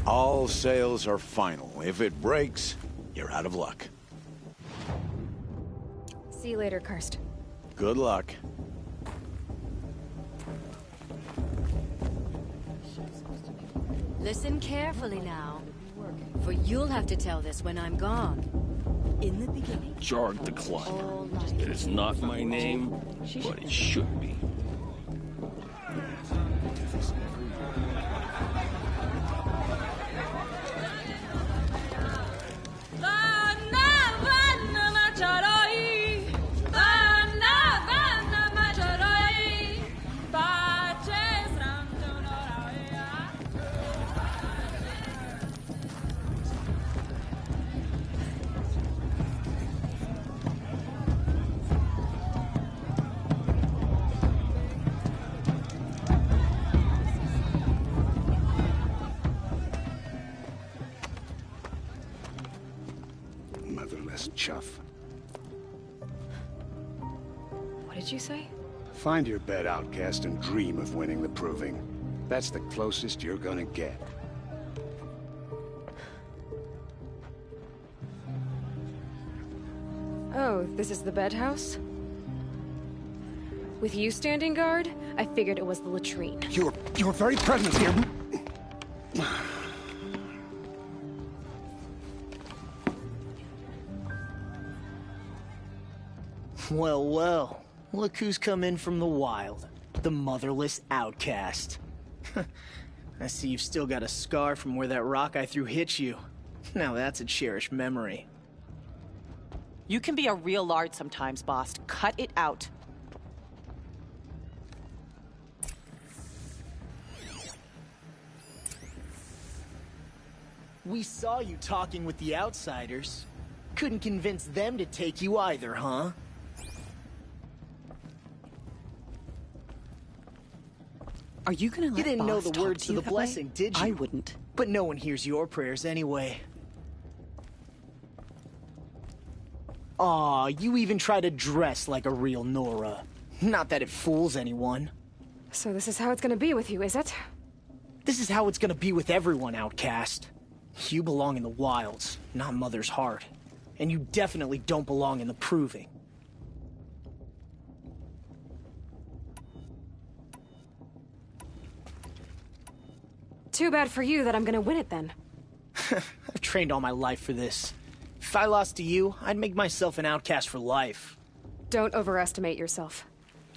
All sales are final. If it breaks, you're out of luck. See you later, Karst. Good luck. Listen carefully now, for you'll have to tell this when I'm gone. In the beginning, Jarg the Climber. It is not my name, but it should be. Chuff. What did you say? Find your bed, outcast, and dream of winning the proving. That's the closest you're gonna get. Oh, this is the bed house? With you standing guard, I figured it was the latrine. Your very presence here... Well, well. Look who's come in from the wild. The motherless outcast. I see you've still got a scar from where that rock I threw hit you. Now that's a cherished memory. You can be a real lard sometimes, boss. Cut it out. We saw you talking with the outsiders. Couldn't convince them to take you either, huh? Are you gonna let You didn't know Boss the talk words to to you the that way? blessing, did you? I wouldn't. But no one hears your prayers anyway. Aw, you even try to dress like a real Nora. Not that it fools anyone. So this is how it's gonna be with you, is it? This is how it's gonna be with everyone, Outcast. You belong in the wilds, not Mother's heart. And you definitely don't belong in the Proving. Too bad for you that I'm gonna win it then. I've trained all my life for this. If I lost to you, I'd make myself an outcast for life. Don't overestimate yourself.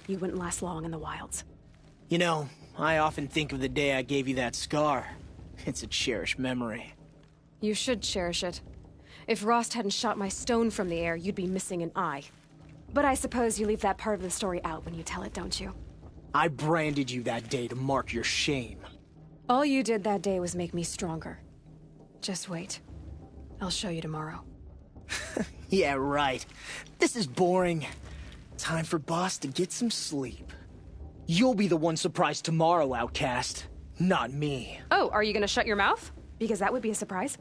You wouldn't last long in the wilds. You know, I often think of the day I gave you that scar. It's a cherished memory. You should cherish it. If Rost hadn't shot my stone from the air, you'd be missing an eye. But I suppose you leave that part of the story out when you tell it, don't you? I branded you that day to mark your shame. All you did that day was make me stronger. Just wait. I'll show you tomorrow. Yeah, right. This is boring. Time for Boss to get some sleep. You'll be the one surprised tomorrow, Outcast. Not me. Oh, are you gonna shut your mouth? Because that would be a surprise.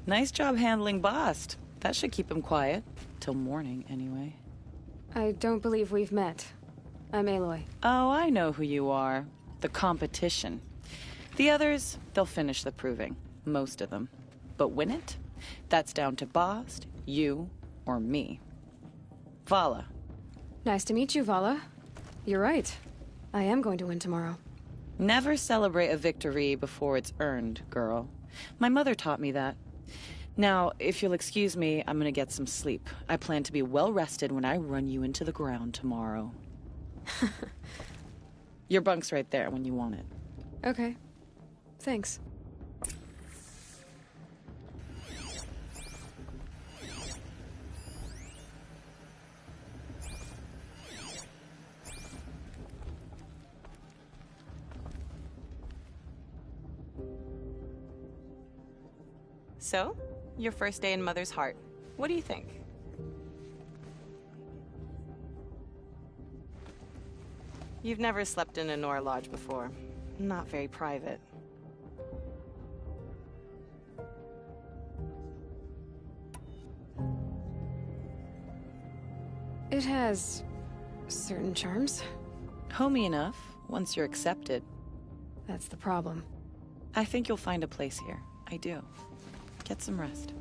Nice job handling Bast. That should keep him quiet. Till morning, anyway. I don't believe we've met. I'm Aloy. Oh, I know who you are. The competition. The others, they'll finish the proving. Most of them. But win it? That's down to Bast, you, or me. Vala. Nice to meet you, Vala. You're right. I am going to win tomorrow. Never celebrate a victory before it's earned, girl. My mother taught me that. Now, if you'll excuse me, I'm gonna get some sleep. I plan to be well rested when I run you into the ground tomorrow. Your bunk's right there when you want it. Okay. Thanks. So, your first day in Mother's heart. What do you think? You've never slept in a Nora lodge before. Not very private. It has certain charms. Homey enough, once you're accepted. That's the problem. I think you'll find a place here. I do. Get some rest.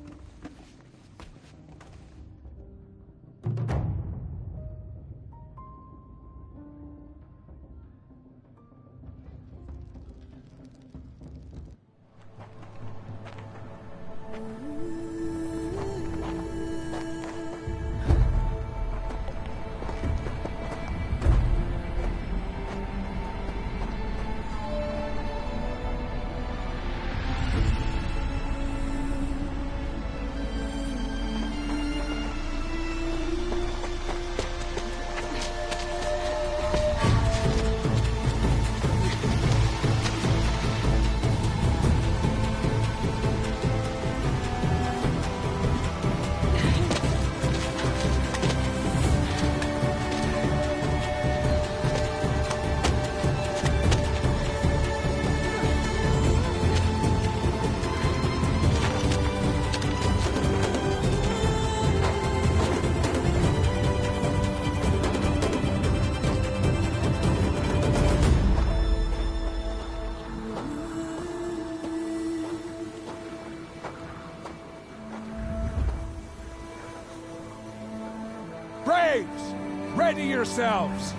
Braves! Ready yourselves!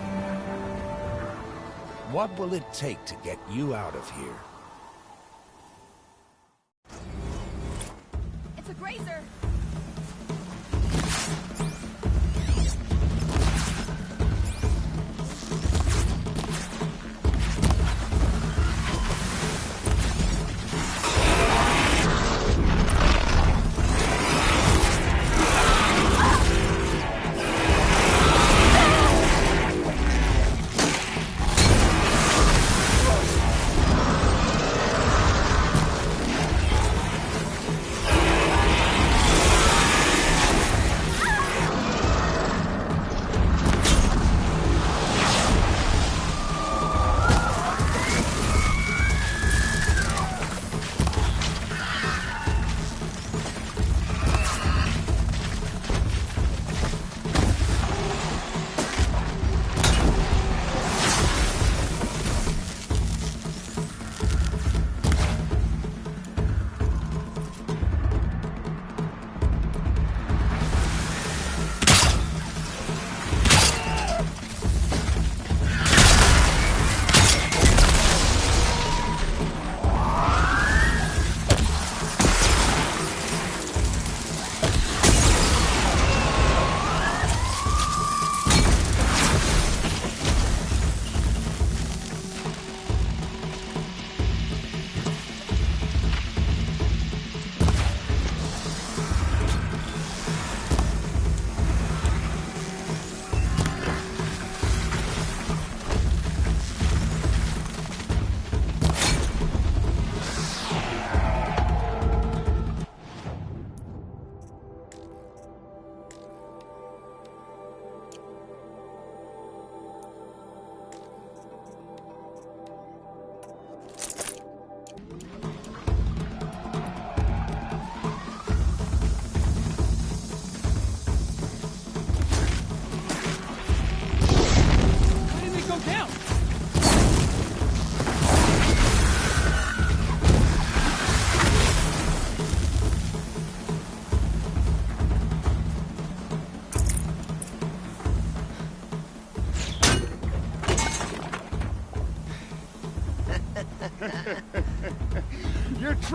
What will it take to get you out of here? It's a grazer.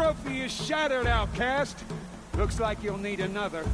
trophy is shattered, outcast. Looks like you'll need another.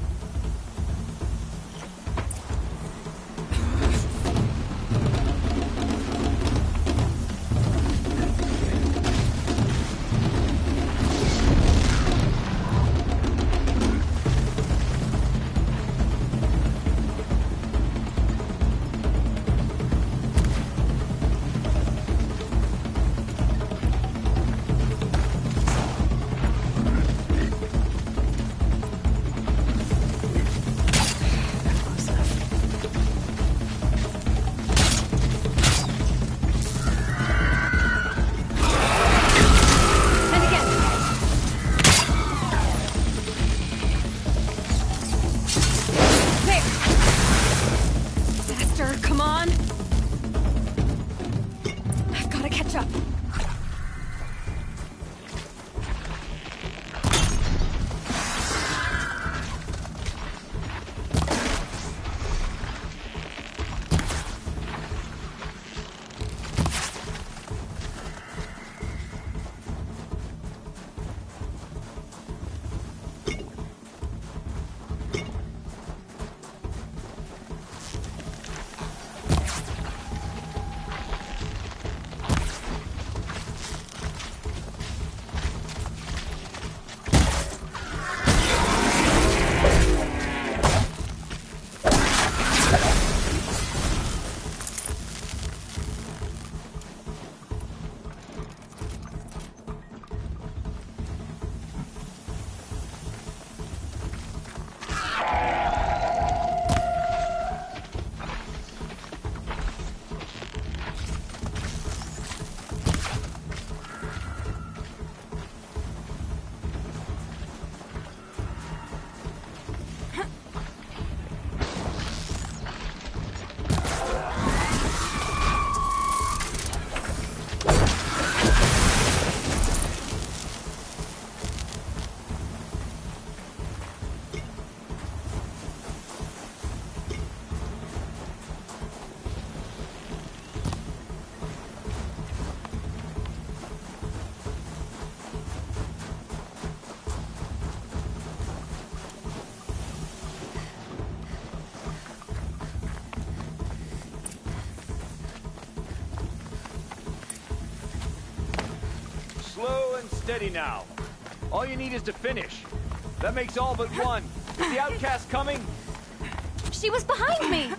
Slow and steady now. All you need is to finish. That makes all but one. Is the outcast coming? She was behind me!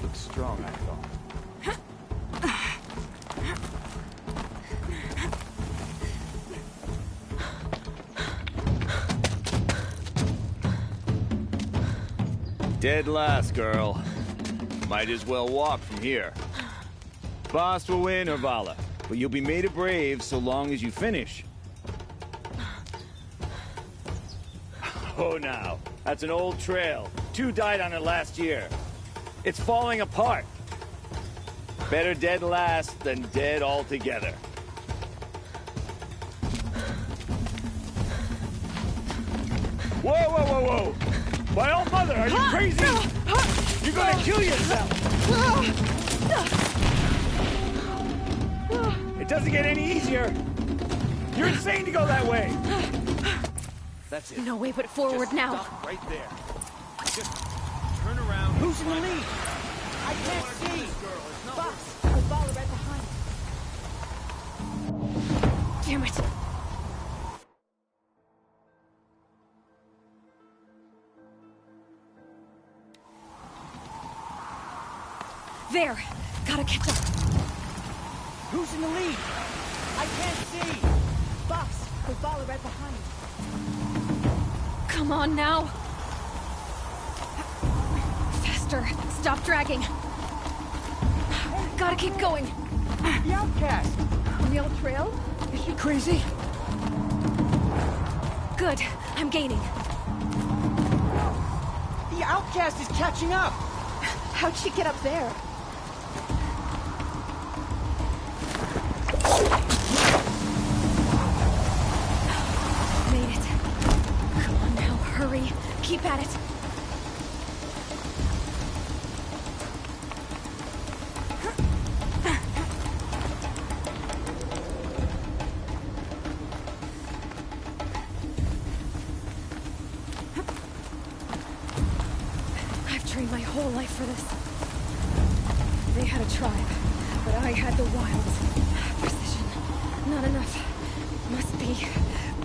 Looks strong, I thought. Dead last, girl. Might as well walk from here. Boss will win, or Vala. But you'll be made a brave so long as you finish. Oh, now. That's an old trail. 2 died on it last year. It's falling apart. Better dead last than dead altogether. Whoa, whoa, whoa, whoa! My old mother, are you crazy? You're gonna kill yourself! It doesn't get any easier! You're insane to go that way! That's it. No way but forward Just now. Stop right there. Just turn around. Who's in the lead? I can't see! Boss, I'll follow right behind. Damn it. There! Gotta catch up. Who's in the lead? I can't see! Boss, we'll follow right behind. Come on now! Faster! Stop dragging! Gotta keep going! The outcast! On the old trail? Is she crazy? Good. I'm gaining. The outcast is catching up! How'd she get up there? Made it. Come on now, hurry. Keep at it. trained my whole life for this. They had a tribe, but I had the wilds. Precision. Not enough. Must be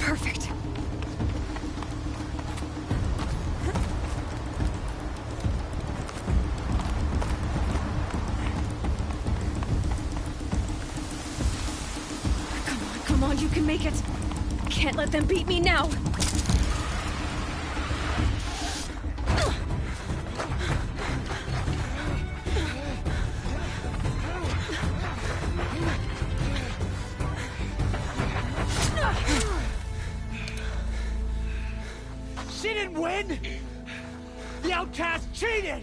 perfect. Come on, you can make it. Can't let them beat me now. She didn't win! The outcast cheated!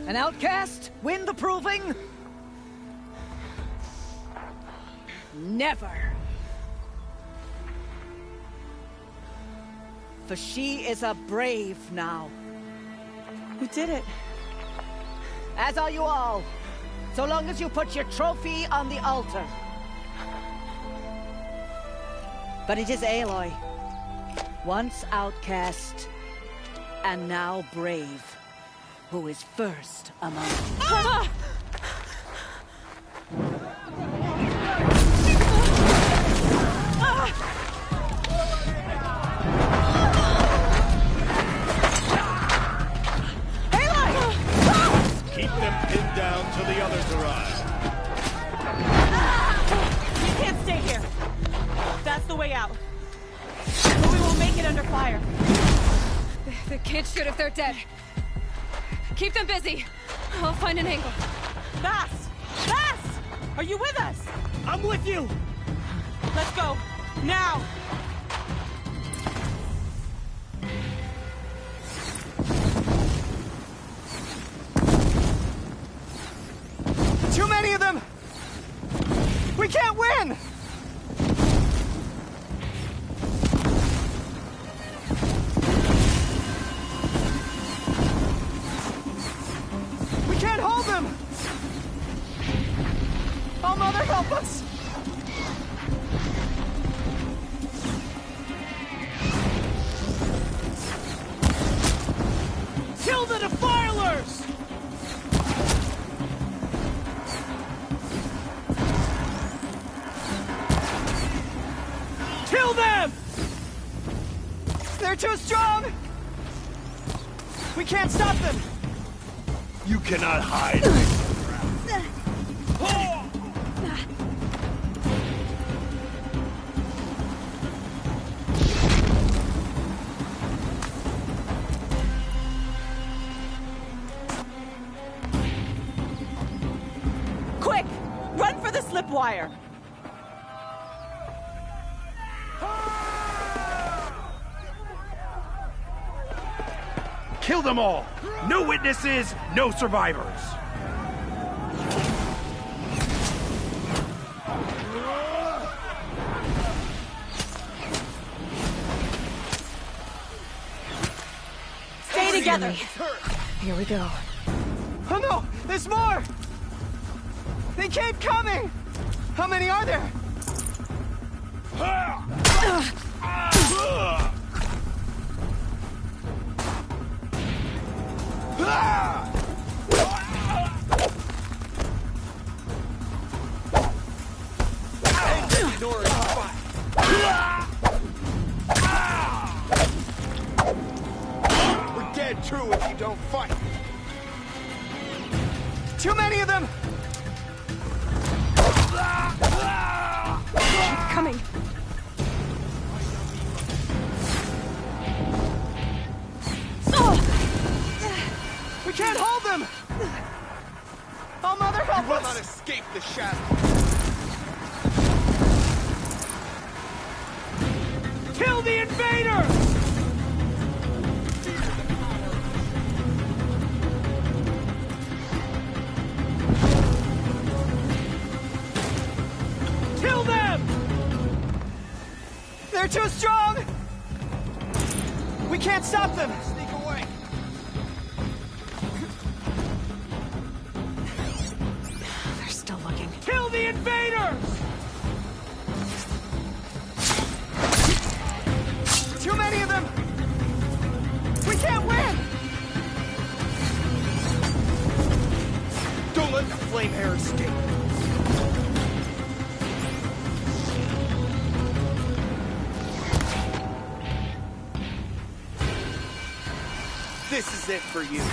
An outcast win the proving? Never. For she is a brave now. You did it. As are you all. So long as you put your trophy on the altar. But it is Aloy. Once outcast, and now brave, who is first among you. Ah! Keep them pinned down till the others arrive. We can't stay here. That's the way out. But we won't make it under fire. They can't shoot if they're dead. Keep them busy. I'll find an angle. Bass! Bass! Are you with us? I'm with you! Let's go. Now! Too many of them! We can't win! We can't hold them! Oh, Mother, help us! Kill the defilers! Kill them! They're too strong! We can't stop them! You cannot hide. Quick! Run for the slip wire! Kill them all! No witnesses, no survivors! Stay together! Here we go. Oh no! There's more! They keep coming! How many are there? We're dead true if you don't fight. Too many of them! Keep coming. We can't hold them! Oh, Mother, help You will us! not escape the shadow. Kill the invaders! Kill them! They're too strong! We can't stop them! Sneak away. They're still looking. Kill the invaders! Too many of them! We can't win! flame hair escape. This is it for you.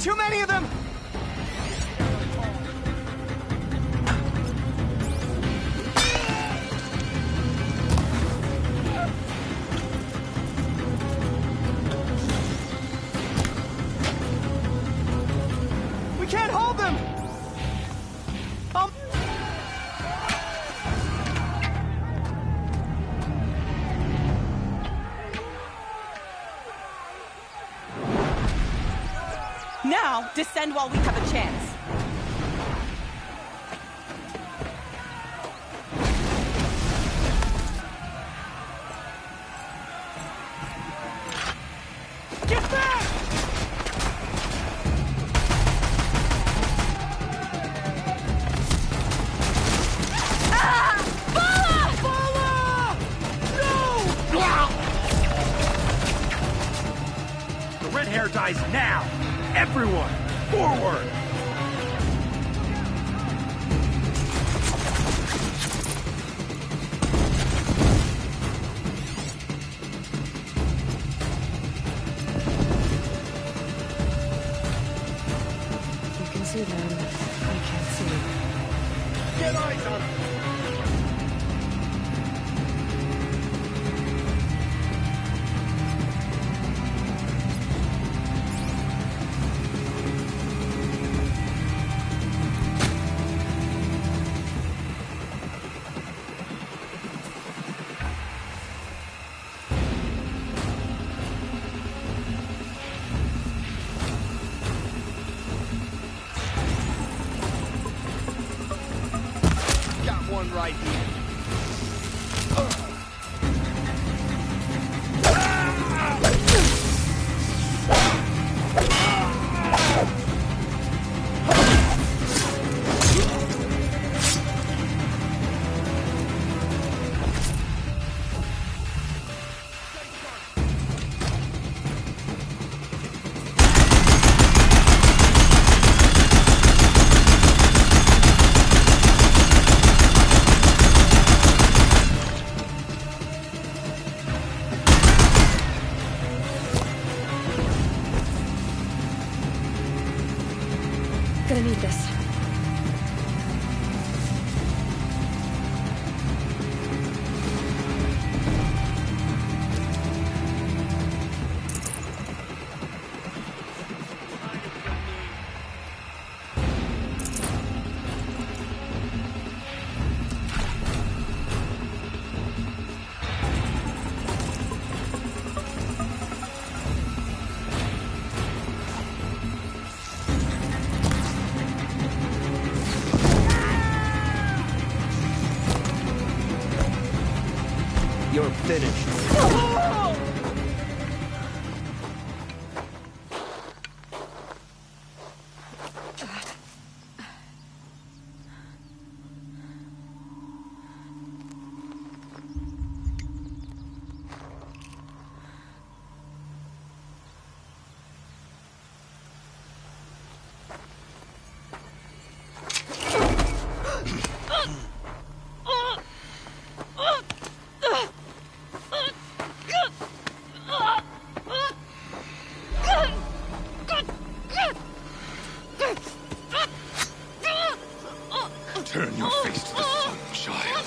Too many of them! We can't hold them! Now, descend while we have a chance. Get back! The red hair dies now! Everyone, forward! You can see them. I can't see them. Get eyes on them! One right here. Gonna need this. You're finished. Turn your face to the sun, child.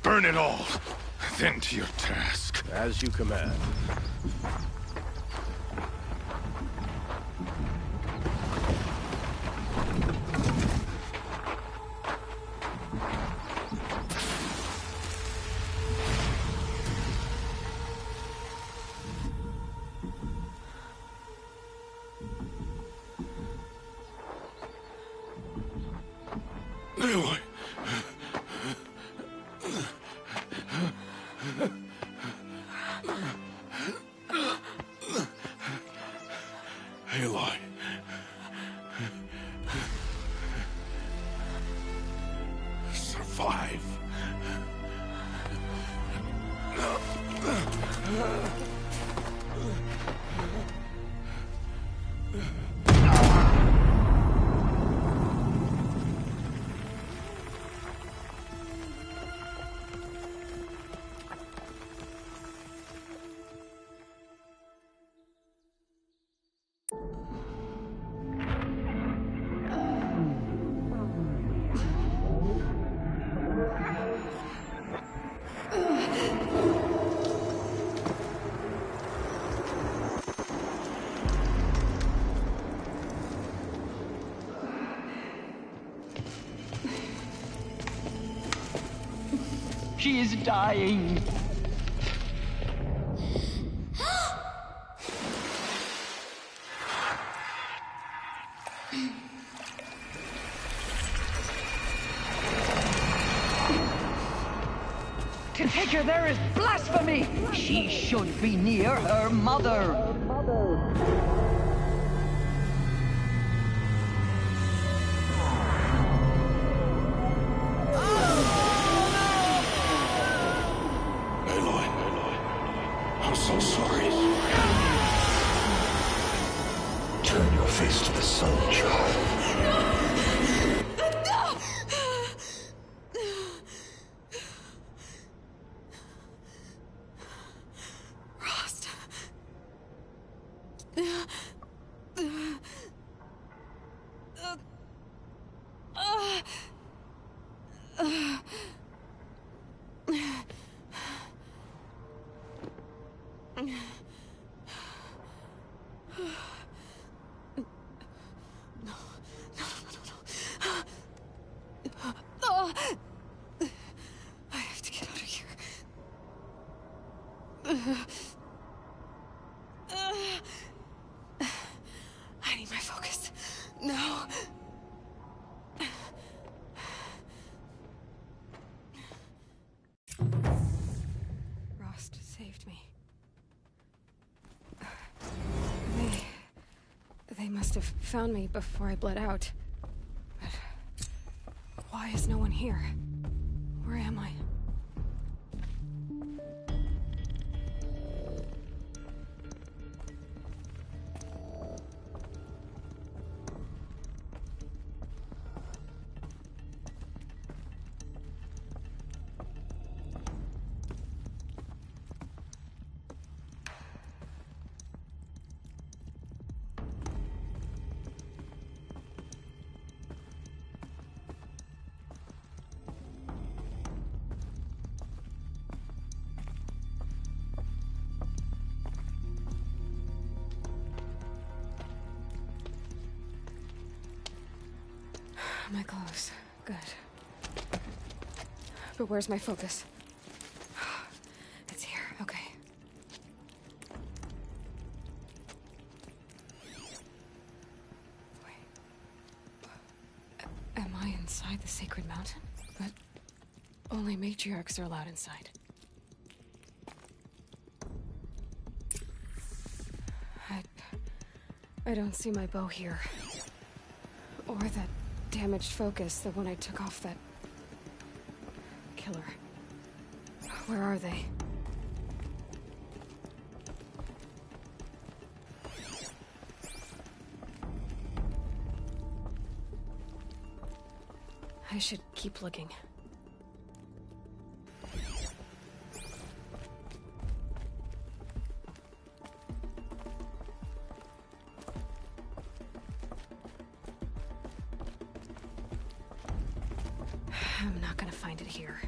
Burn it all, then to your task. As you command. Aloy. Aloy. Survive. She is dying. To take her there is blasphemy. She should be near her mother. I'm so sorry. Turn your face to the sun, child. Rost. I have to get out of here. I need my focus. No. Rost saved me. They must have found me before I bled out. But why is no one here? Where am I? My clothes. Good. But where's my focus? It's here. Okay. Wait. Am I inside the sacred mountain? But only matriarchs are allowed inside. I don't see my bow here. Or that damaged focus, the one I took off that killer. Where are they? I should keep looking. I'm not gonna find it here.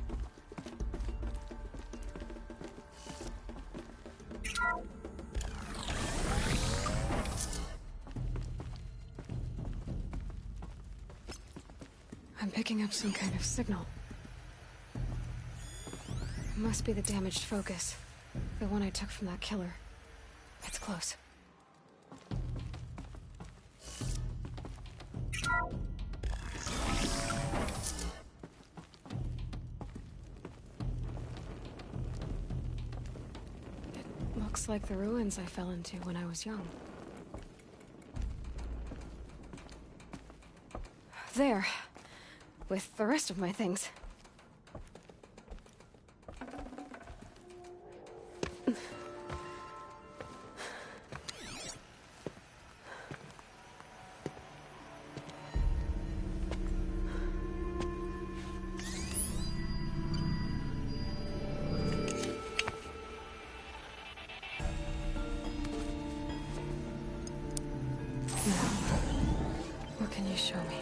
I'm picking up some kind of signal. It must be the damaged focus. The one I took from that killer. It's close. It looks like the ruins I fell into when I was young. There. With the rest of my things. What can you show me?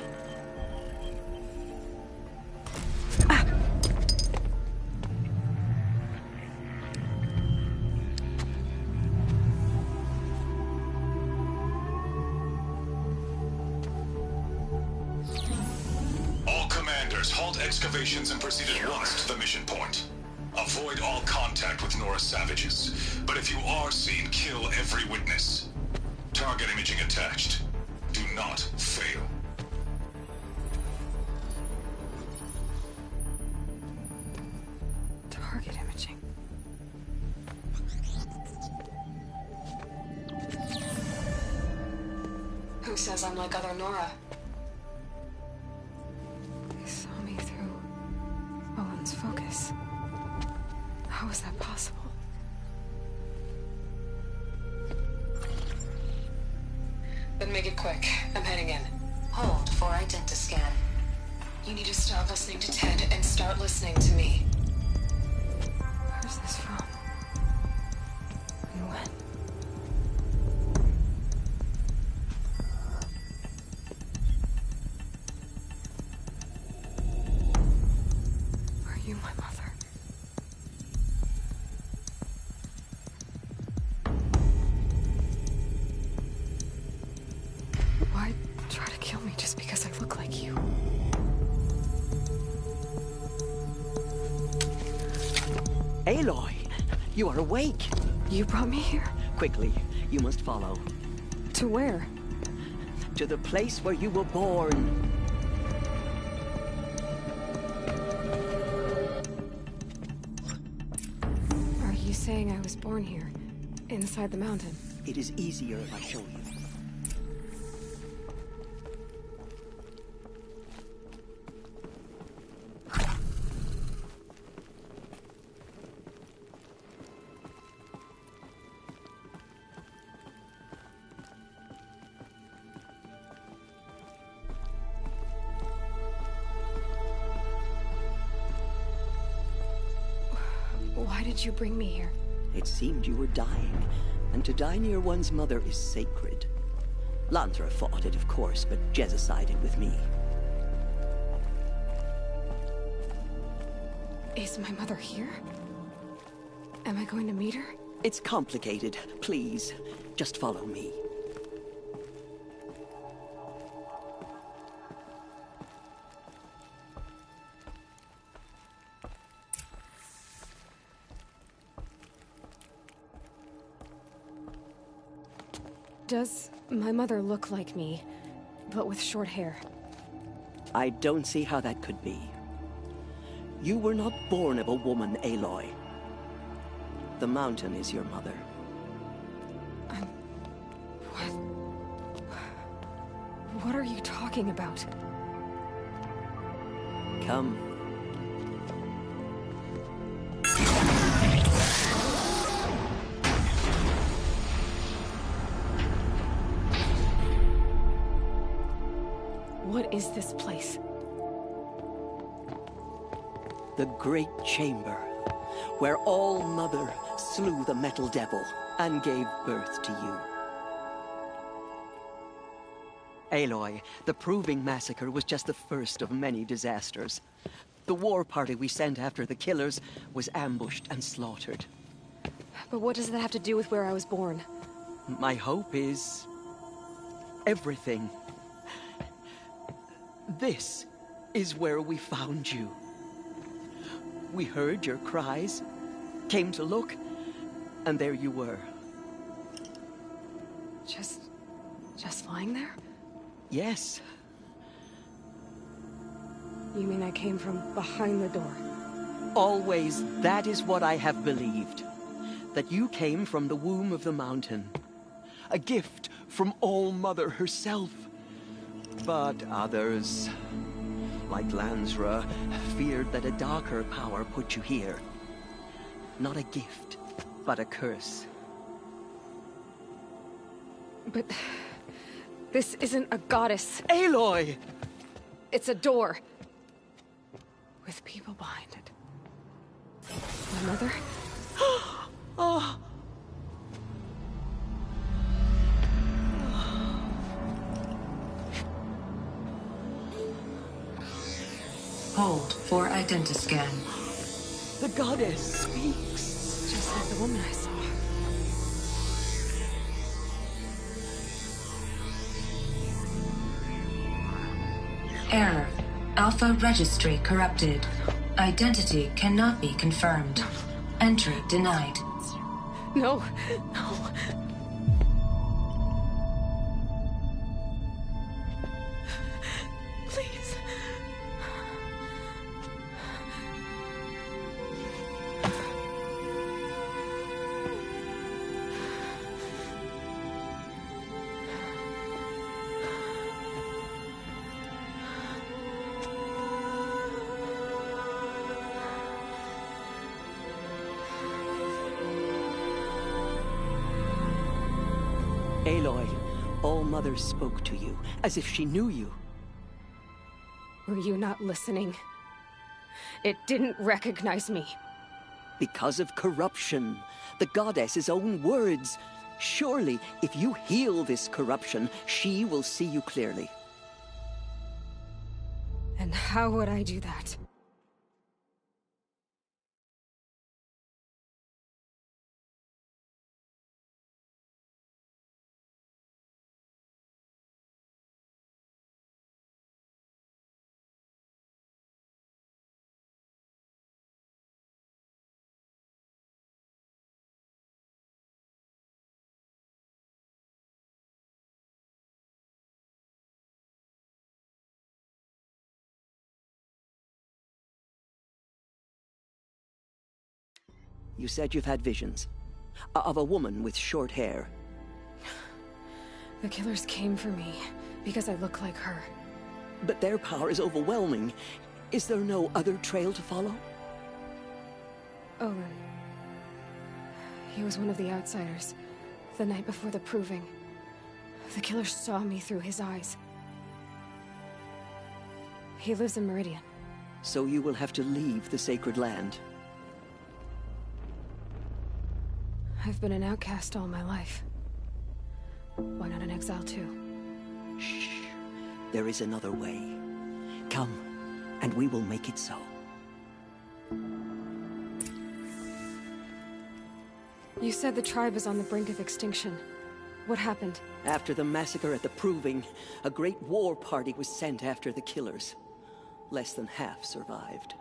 Halt excavations and proceed at once to the mission point. Avoid all contact with Nora savages, but if you are seen, kill every witness. Target imaging attached. Do not fail. Target imaging. Who says I'm like other Nora? Focus. How is that possible? Then make it quick. I'm heading in. Hold for identiscan. You need to stop listening to Ted and start listening to me. Where's this from? And when? You, my mother. Why try to kill me just because I look like you? Aloy, you are awake. You brought me here? Quickly, you must follow. To where? To the place where you were born. Are you saying I was born here, inside the mountain? It is easier if I show you. Why did you bring me here? It seemed you were dying, and to die near one's mother is sacred. Lantra fought it, of course, but Jezza sided with me. Is my mother here? Am I going to meet her? It's complicated. Please, just follow me. Does my mother look like me, but with short hair? I don't see how that could be. You were not born of a woman, Aloy. The mountain is your mother. What are you talking about? Come. What is this place? The Great Chamber, where All-Mother slew the Metal Devil and gave birth to you. Aloy, the Proving Massacre was just the first of many disasters. The war party we sent after the killers was ambushed and slaughtered. But what does that have to do with where I was born? My hope is... everything. This is where we found you. We heard your cries, came to look, and there you were. Just lying there? Yes. You mean I came from behind the door? Always, that is what I have believed. That you came from the womb of the mountain. A gift from All-Mother herself. But others, like Lansra, feared that a darker power put you here. Not a gift, but a curse. But... this isn't a goddess. Aloy! It's a door. With people behind it. My mother? Oh. Hold for identiscan. The goddess speaks. Just like the woman I saw. Error. Alpha registry corrupted. Identity cannot be confirmed. Entry denied. No, no. Please. Aloy, All-Mother spoke to you, as if she knew you. Were you not listening? It didn't recognize me. Because of corruption. The goddess's own words. Surely, if you heal this corruption, she will see you clearly. And how would I do that? You said you've had visions. Of a woman with short hair. The killers came for me because I look like her. But their power is overwhelming. Is there no other trail to follow? Owen. He was one of the outsiders. The night before the Proving. The killers saw me through his eyes. He lives in Meridian. So you will have to leave the sacred land. I've been an outcast all my life. Why not an exile too? Shh. There is another way. Come, and we will make it so. You said the tribe is on the brink of extinction. What happened? After the massacre at the Proving, a great war party was sent after the killers. Less than half survived.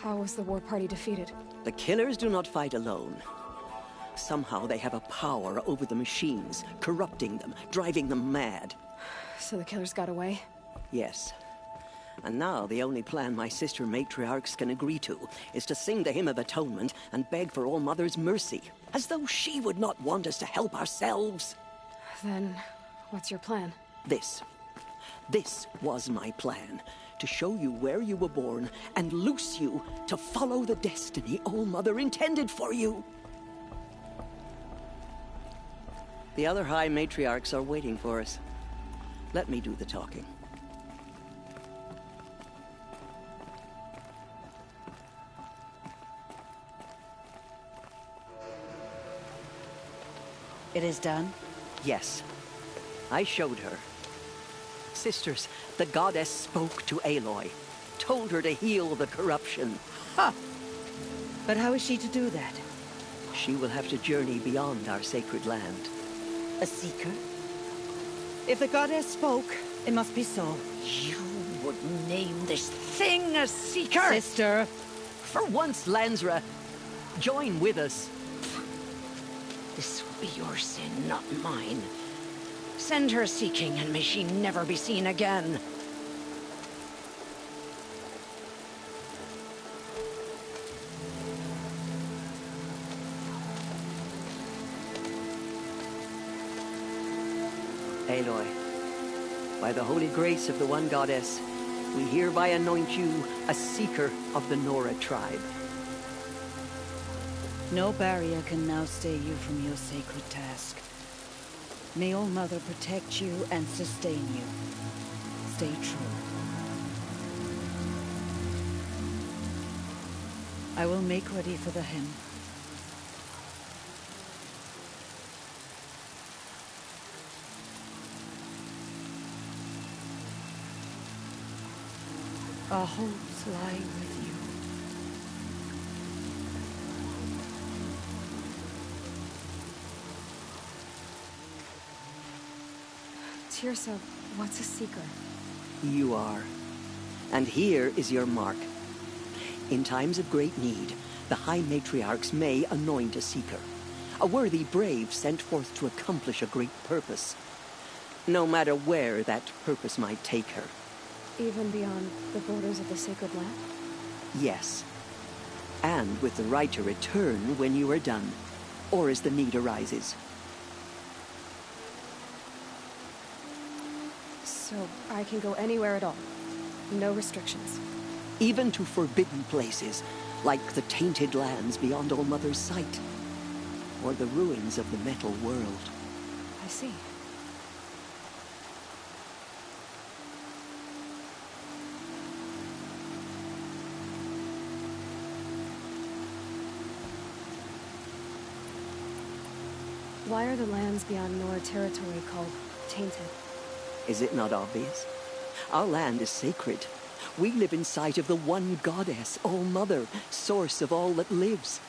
How was the war party defeated? The killers do not fight alone. Somehow they have a power over the machines, corrupting them, driving them mad. So the killers got away? Yes. And now the only plan my sister matriarchs can agree to is to sing the Hymn of Atonement and beg for All-Mother's mercy, as though she would not want us to help ourselves. Then, what's your plan? This was my plan. To show you where you were born and loose you to follow the destiny All-Mother intended for you. The other High Matriarchs are waiting for us. Let me do the talking. It is done? Yes. I showed her. Sisters, the goddess spoke to Aloy. Told her to heal the corruption. Ha! But how is she to do that? She will have to journey beyond our sacred land. A seeker? If the goddess spoke, it must be so. You would name this thing a seeker? Sister! For once, Lansra, join with us. This will be your sin, not mine. Send her seeking, and may she never be seen again. Aloy, by the holy grace of the One Goddess, we hereby anoint you a seeker of the Nora tribe. No barrier can now stay you from your sacred task. May All Mother protect you and sustain you. Stay true. I will make ready for the hymn. Our hopes lie with you. Tirsa, what's a seeker? You are. And here is your mark. In times of great need, the High Matriarchs may anoint a seeker. A worthy brave sent forth to accomplish a great purpose. No matter where that purpose might take her. Even beyond the borders of the sacred land? Yes. And with the right to return when you are done, or as the need arises. So I can go anywhere at all? No restrictions? Even to forbidden places, like the tainted lands beyond All Mother's sight. Or the ruins of the metal world. I see. Why are the lands beyond Nora territory called tainted? Is it not obvious? Our land is sacred. We live in sight of the One Goddess, All Mother, source of all that lives.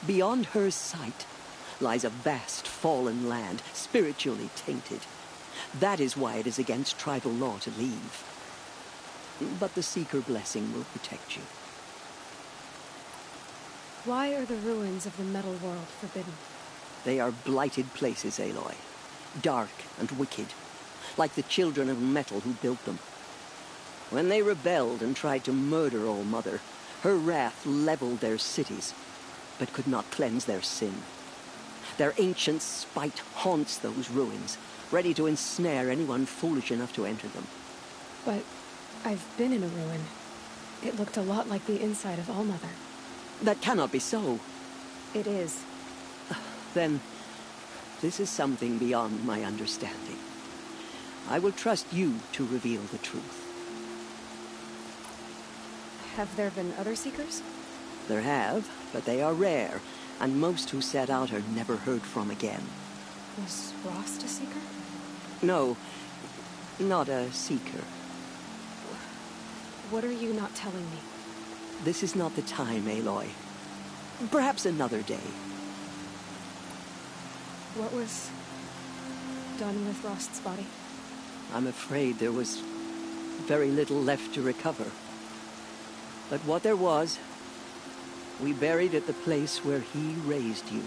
Beyond her sight lies a vast fallen land, spiritually tainted. That is why it is against tribal law to leave. But the Seeker blessing will protect you. Why are the ruins of the metal world forbidden? They are blighted places, Aloy. Dark and wicked, like the children of metal who built them. When they rebelled and tried to murder All Mother, her wrath leveled their cities, but could not cleanse their sin. Their ancient spite haunts those ruins, ready to ensnare anyone foolish enough to enter them. But I've been in a ruin. It looked a lot like the inside of All Mother. That cannot be so. It is. Then, this is something beyond my understanding. I will trust you to reveal the truth. Have there been other Seekers? There have, but they are rare, and most who set out are never heard from again. Was Rost a Seeker? No, not a Seeker. What are you not telling me? This is not the time, Aloy. Perhaps another day. What was done with Rost's body? I'm afraid there was very little left to recover. But what there was, we buried at the place where he raised you,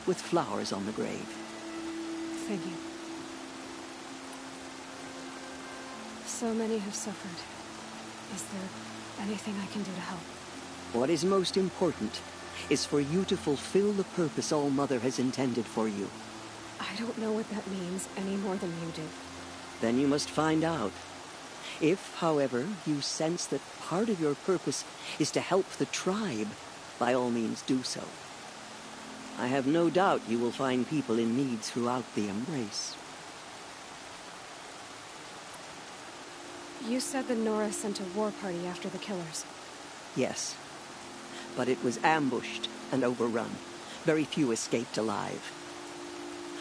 with flowers on the grave. Thank you. So many have suffered. Is there anything I can do to help? What is most important is for you to fulfill the purpose All Mother has intended for you. I don't know what that means any more than you do. Then you must find out. If, however, you sense that part of your purpose is to help the tribe, by all means do so. I have no doubt you will find people in need throughout the Embrace. You said that Nora sent a war party after the killers. Yes. But it was ambushed and overrun. Very few escaped alive.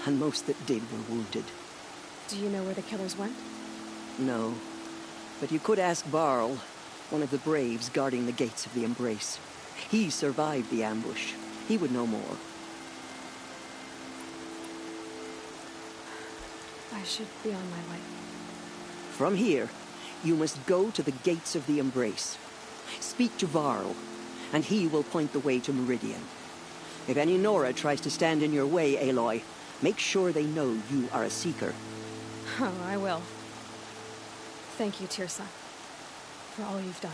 And most that did were wounded. Do you know where the killers went? No. But you could ask Varl, one of the Braves guarding the gates of the Embrace. He survived the ambush. He would know more. I should be on my way. From here, you must go to the gates of the Embrace. Speak to Varl, and he will point the way to Meridian. If any Nora tries to stand in your way, Aloy, make sure they know you are a Seeker. Oh, I will. Thank you, Tirsa, for all you've done.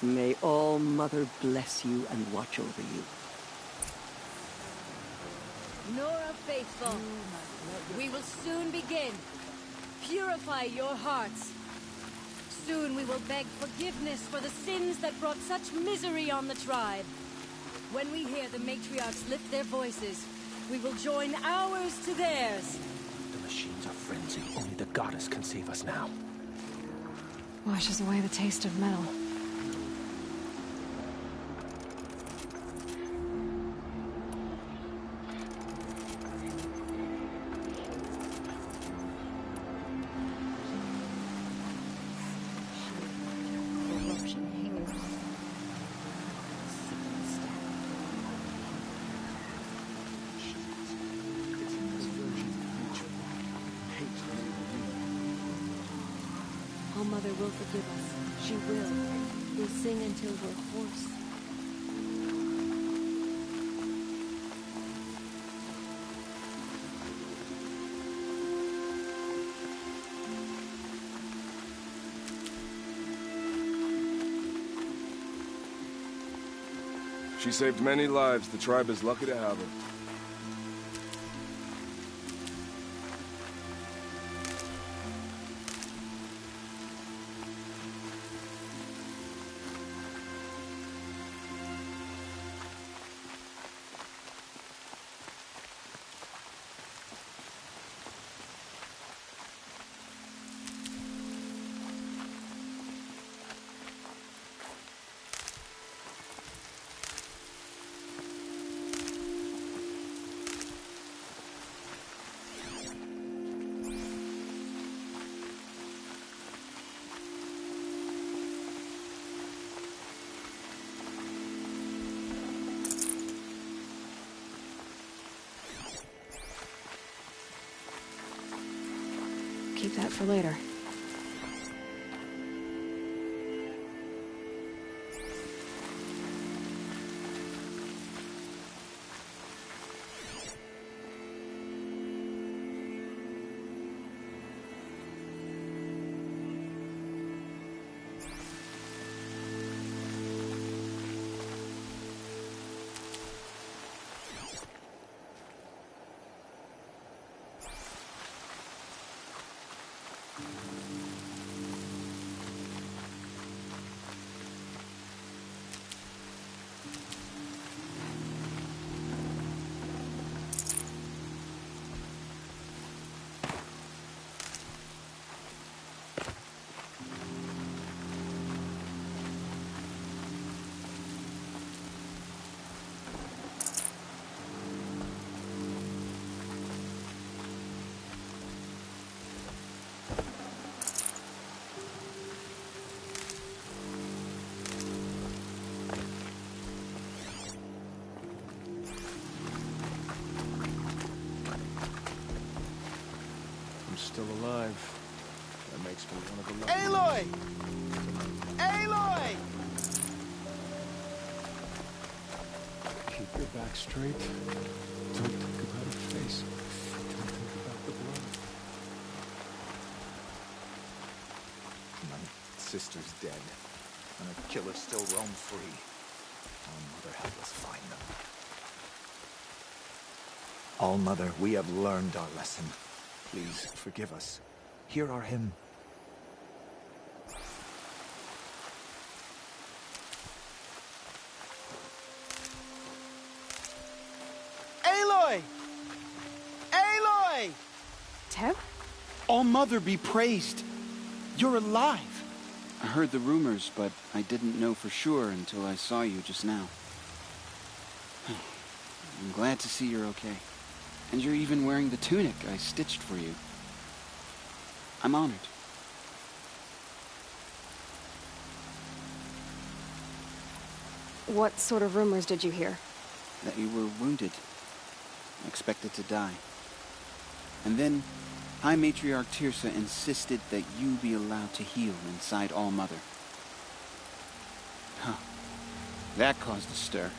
May All Mother bless you and watch over you. Nora Faithful, we will soon begin. Purify your hearts. Soon we will beg forgiveness for the sins that brought such misery on the tribe. When we hear the matriarchs lift their voices, we will join ours to theirs. The machines are frenzied. Only the goddess can save us now. Washes away the taste of metal. All Mother will forgive us. She will. We'll sing until we're hoarse. She saved many lives. The tribe is lucky to have her. Keep that for later. Still alive. That makes me one of the Aloy! Aloy! Keep your back straight. Don't think about her face. Don't think about the blood. My sister's dead, and her killer still roam free. All Mother help us find them. All Mother, we have learned our lesson. Please forgive us. Hear our hymn. Teb? All-Mother be praised. You're alive. I heard the rumors, but I didn't know for sure until I saw you just now. I'm glad to see you're okay. And you're even wearing the tunic I stitched for you. I'm honored. What sort of rumors did you hear? That you were wounded. Expected to die. And then, High Matriarch Tirsa insisted that you be allowed to heal inside All-Mother. Huh. That caused a stir.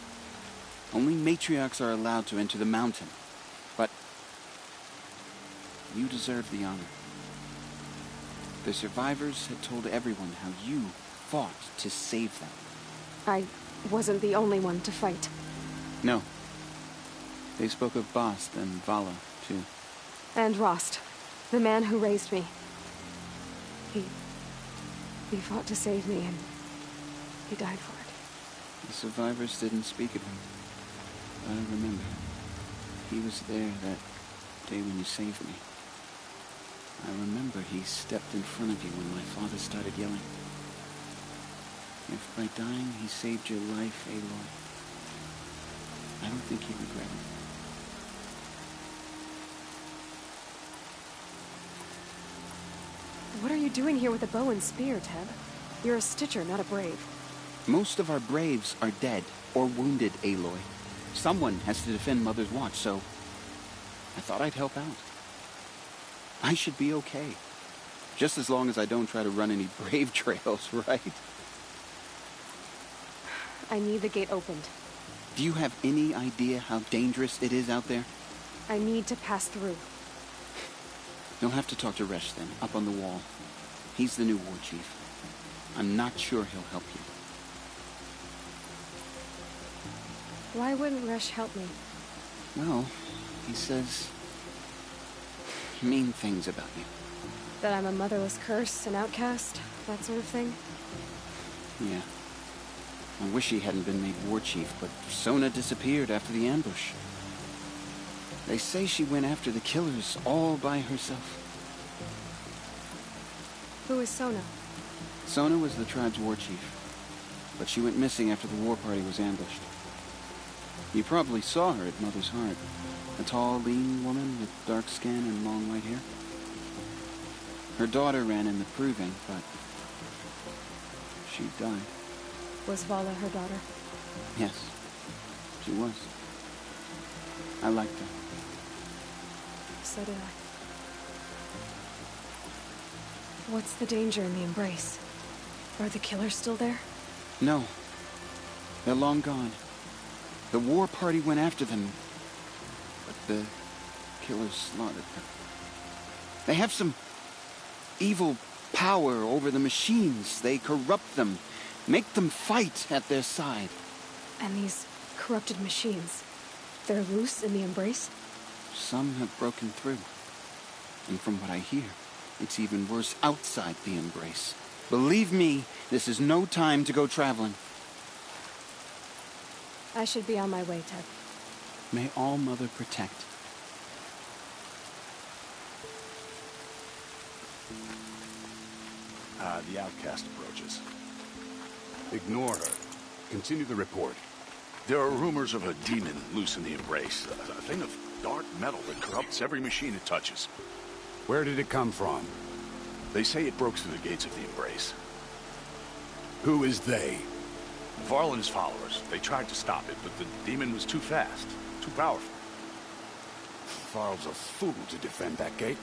Only matriarchs are allowed to enter the mountain. But you deserve the honor. The survivors had told everyone how you fought to save them. I wasn't the only one to fight. No. They spoke of Bast and Vala, too. And Rost, the man who raised me. He fought to save me, and he died for it. The survivors didn't speak of him. But I remember. He was there that day when you saved me. I remember he stepped in front of you when my father started yelling. If by dying he saved your life, Aloy, I don't think he regret it. What are you doing here with a bow and spear, Teb? You're a Stitcher, not a Brave. Most of our Braves are dead or wounded, Aloy. Someone has to defend Mother's Watch, so I thought I'd help out. I should be okay. Just as long as I don't try to run any Brave trails, right? I need the gate opened. Do you have any idea how dangerous it is out there? I need to pass through. You'll have to talk to Resh then, up on the wall. He's the new war chief. I'm not sure he'll help you. Why wouldn't Resh help me? Well, he says mean things about you. That I'm a motherless curse, an outcast, that sort of thing? Yeah. I wish he hadn't been made war chief, but Sona disappeared after the ambush. They say she went after the killers all by herself. Who is Sona? Sona was the tribe's war chief, but she went missing after the war party was ambushed. You probably saw her at Mother's Heart. A tall, lean woman with dark skin and long white hair. Her daughter ran in the proving, but she died. Was Vala her daughter? Yes, she was. I liked her. So did I. What's the danger in the Embrace? Are the killers still there? No. They're long gone. The war party went after them, but the killers slaughtered them. They have some evil power over the machines. They corrupt them, make them fight at their side. And these corrupted machines, they're loose in the Embrace? Some have broken through. And from what I hear, it's even worse outside the Embrace. Believe me, this is no time to go traveling. I should be on my way, Ted. May All-Mother protect. The outcast approaches. Ignore her. Continue the report. There are rumors of a demon loose in the Embrace. A thing of dark metal that corrupts every machine it touches. Where did it come from? They say it broke through the gates of the Embrace. Who is they? Varl and his followers. They tried to stop it, but the demon was too fast, too powerful. Varl's a fool to defend that gate.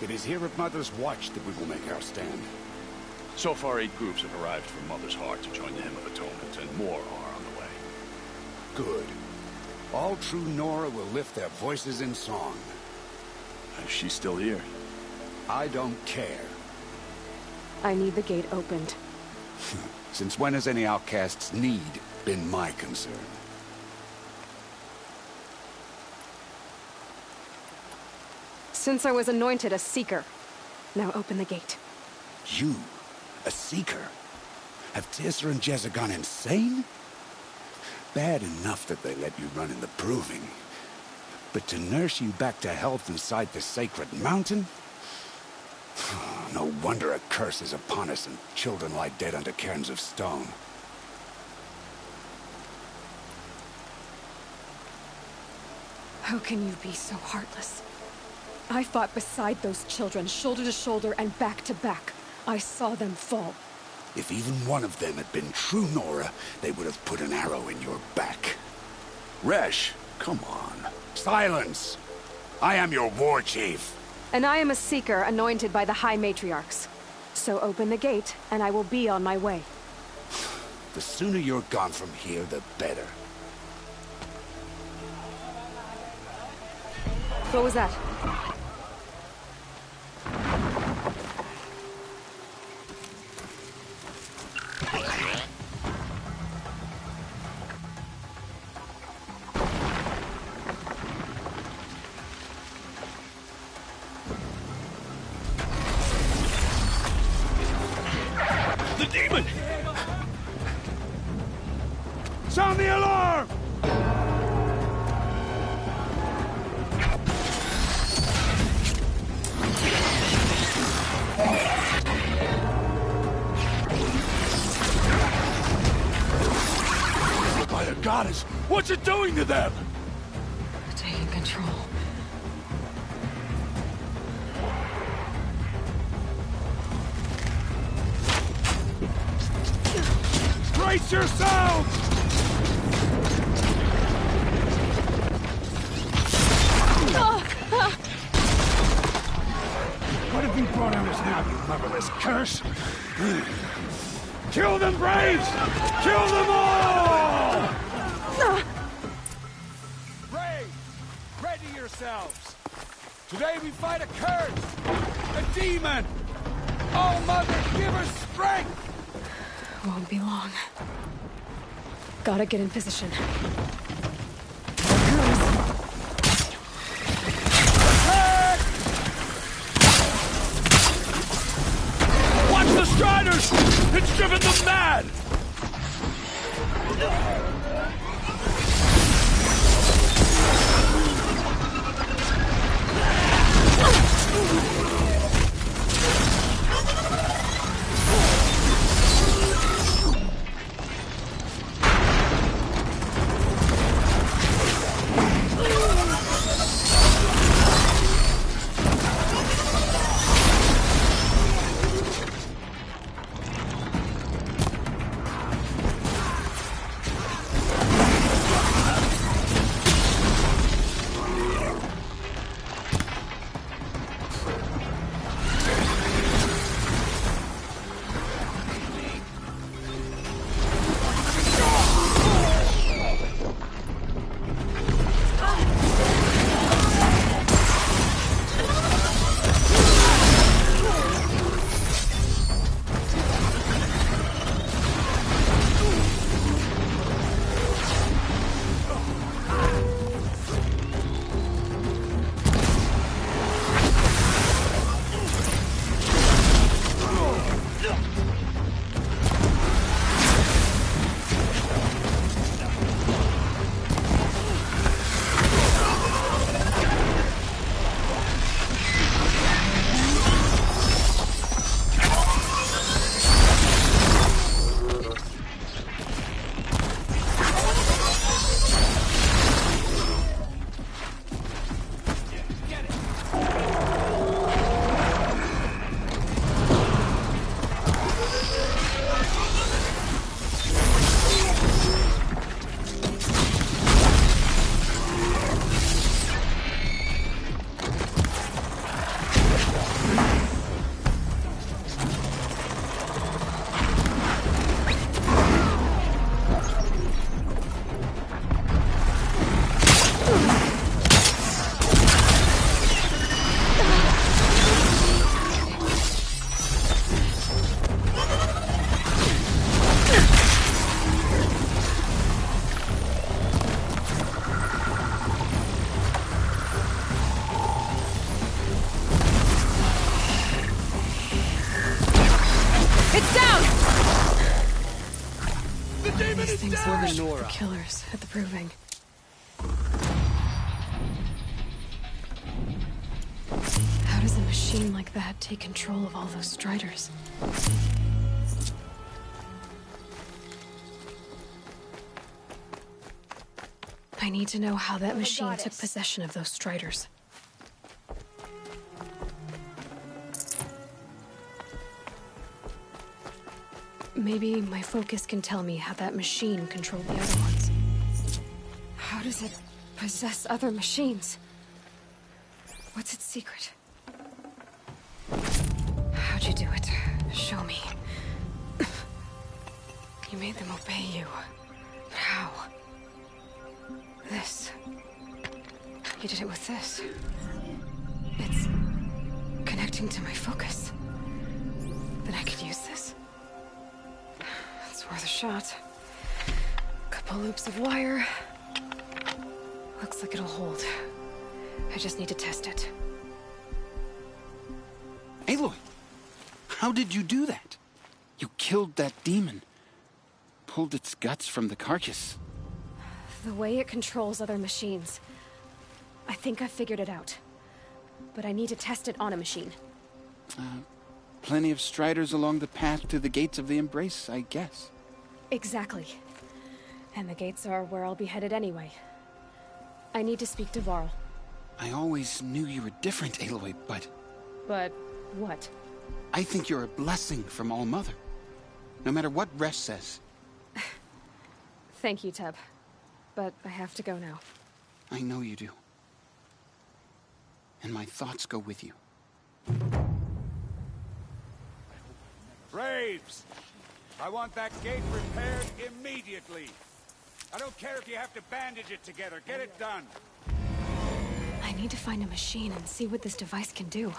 It is here at Mother's Watch that we will make our stand. So far, 8 groups have arrived from Mother's Heart to join the Hymn of Atonement, and more are on the way. Good. All true Nora will lift their voices in song. Is she still here? I don't care. I need the gate opened. Since when has any outcast's need been my concern? Since I was anointed a Seeker. Now open the gate. You? A Seeker? Have Tirsa and Jezza gone insane? Bad enough that they let you run in the proving. But to nurse you back to health inside the sacred mountain? No wonder a curse is upon us and children lie dead under cairns of stone. How can you be so heartless? I fought beside those children, shoulder to shoulder and back to back. I saw them fall. If even one of them had been true Nora, they would have put an arrow in your back. Resh, come on. Silence! I am your war chief. And I am a seeker anointed by the High Matriarchs. So open the gate, and I will be on my way. The sooner you're gone from here, the better. What was that? The demon! Sound the alarm! By the goddess, what's it doing to them? Taking control. Brace yourselves! What have you brought on us now, you motherless curse? Kill them, Braves! Kill them all! Brave! Ready yourselves! Today we fight a curse! A demon! Oh, Mother, give her strength! Won't be long. Gotta get in position. Watch the Striders! It's driven them mad! These things were the killers at the proving. does a machine like that take control of all those Striders? I need to know how that machine took possession of those Striders. Maybe my focus can tell me how that machine controlled the other ones. How does it possess other machines? What's its secret? How'd you do it? Show me. You made them obey you. But how? This. You did it with this. It's connecting to my focus. Then I could use this. It's worth a shot. Couple loops of wire. Looks like it'll hold. I just need to test it. Aloy, how did you do that? You killed that demon. Pulled its guts from the carcass. The way it controls other machines. I think I figured it out. But I need to test it on a machine. Plenty of Striders along the path to the gates of the Embrace, I guess. Exactly. And the gates are where I'll be headed anyway. I need to speak to Varl. I always knew you were different, Aloy, but... But what? I think you're a blessing from All-Mother. No matter what Resh says. Thank you, Teb. But I have to go now. I know you do. And my thoughts go with you. Braves! I want that gate repaired immediately. I don't care if you have to bandage it together. Get it done. I need to find a machine and see what this device can do.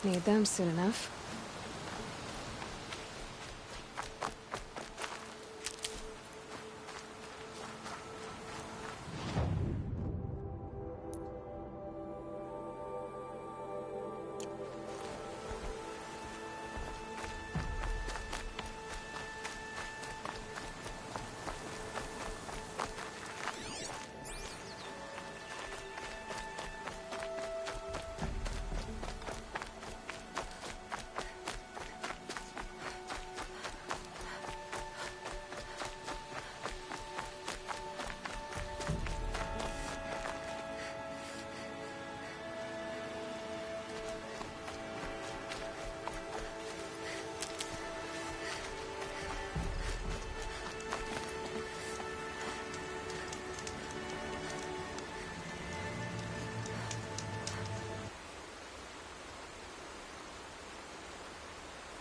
Need them soon enough.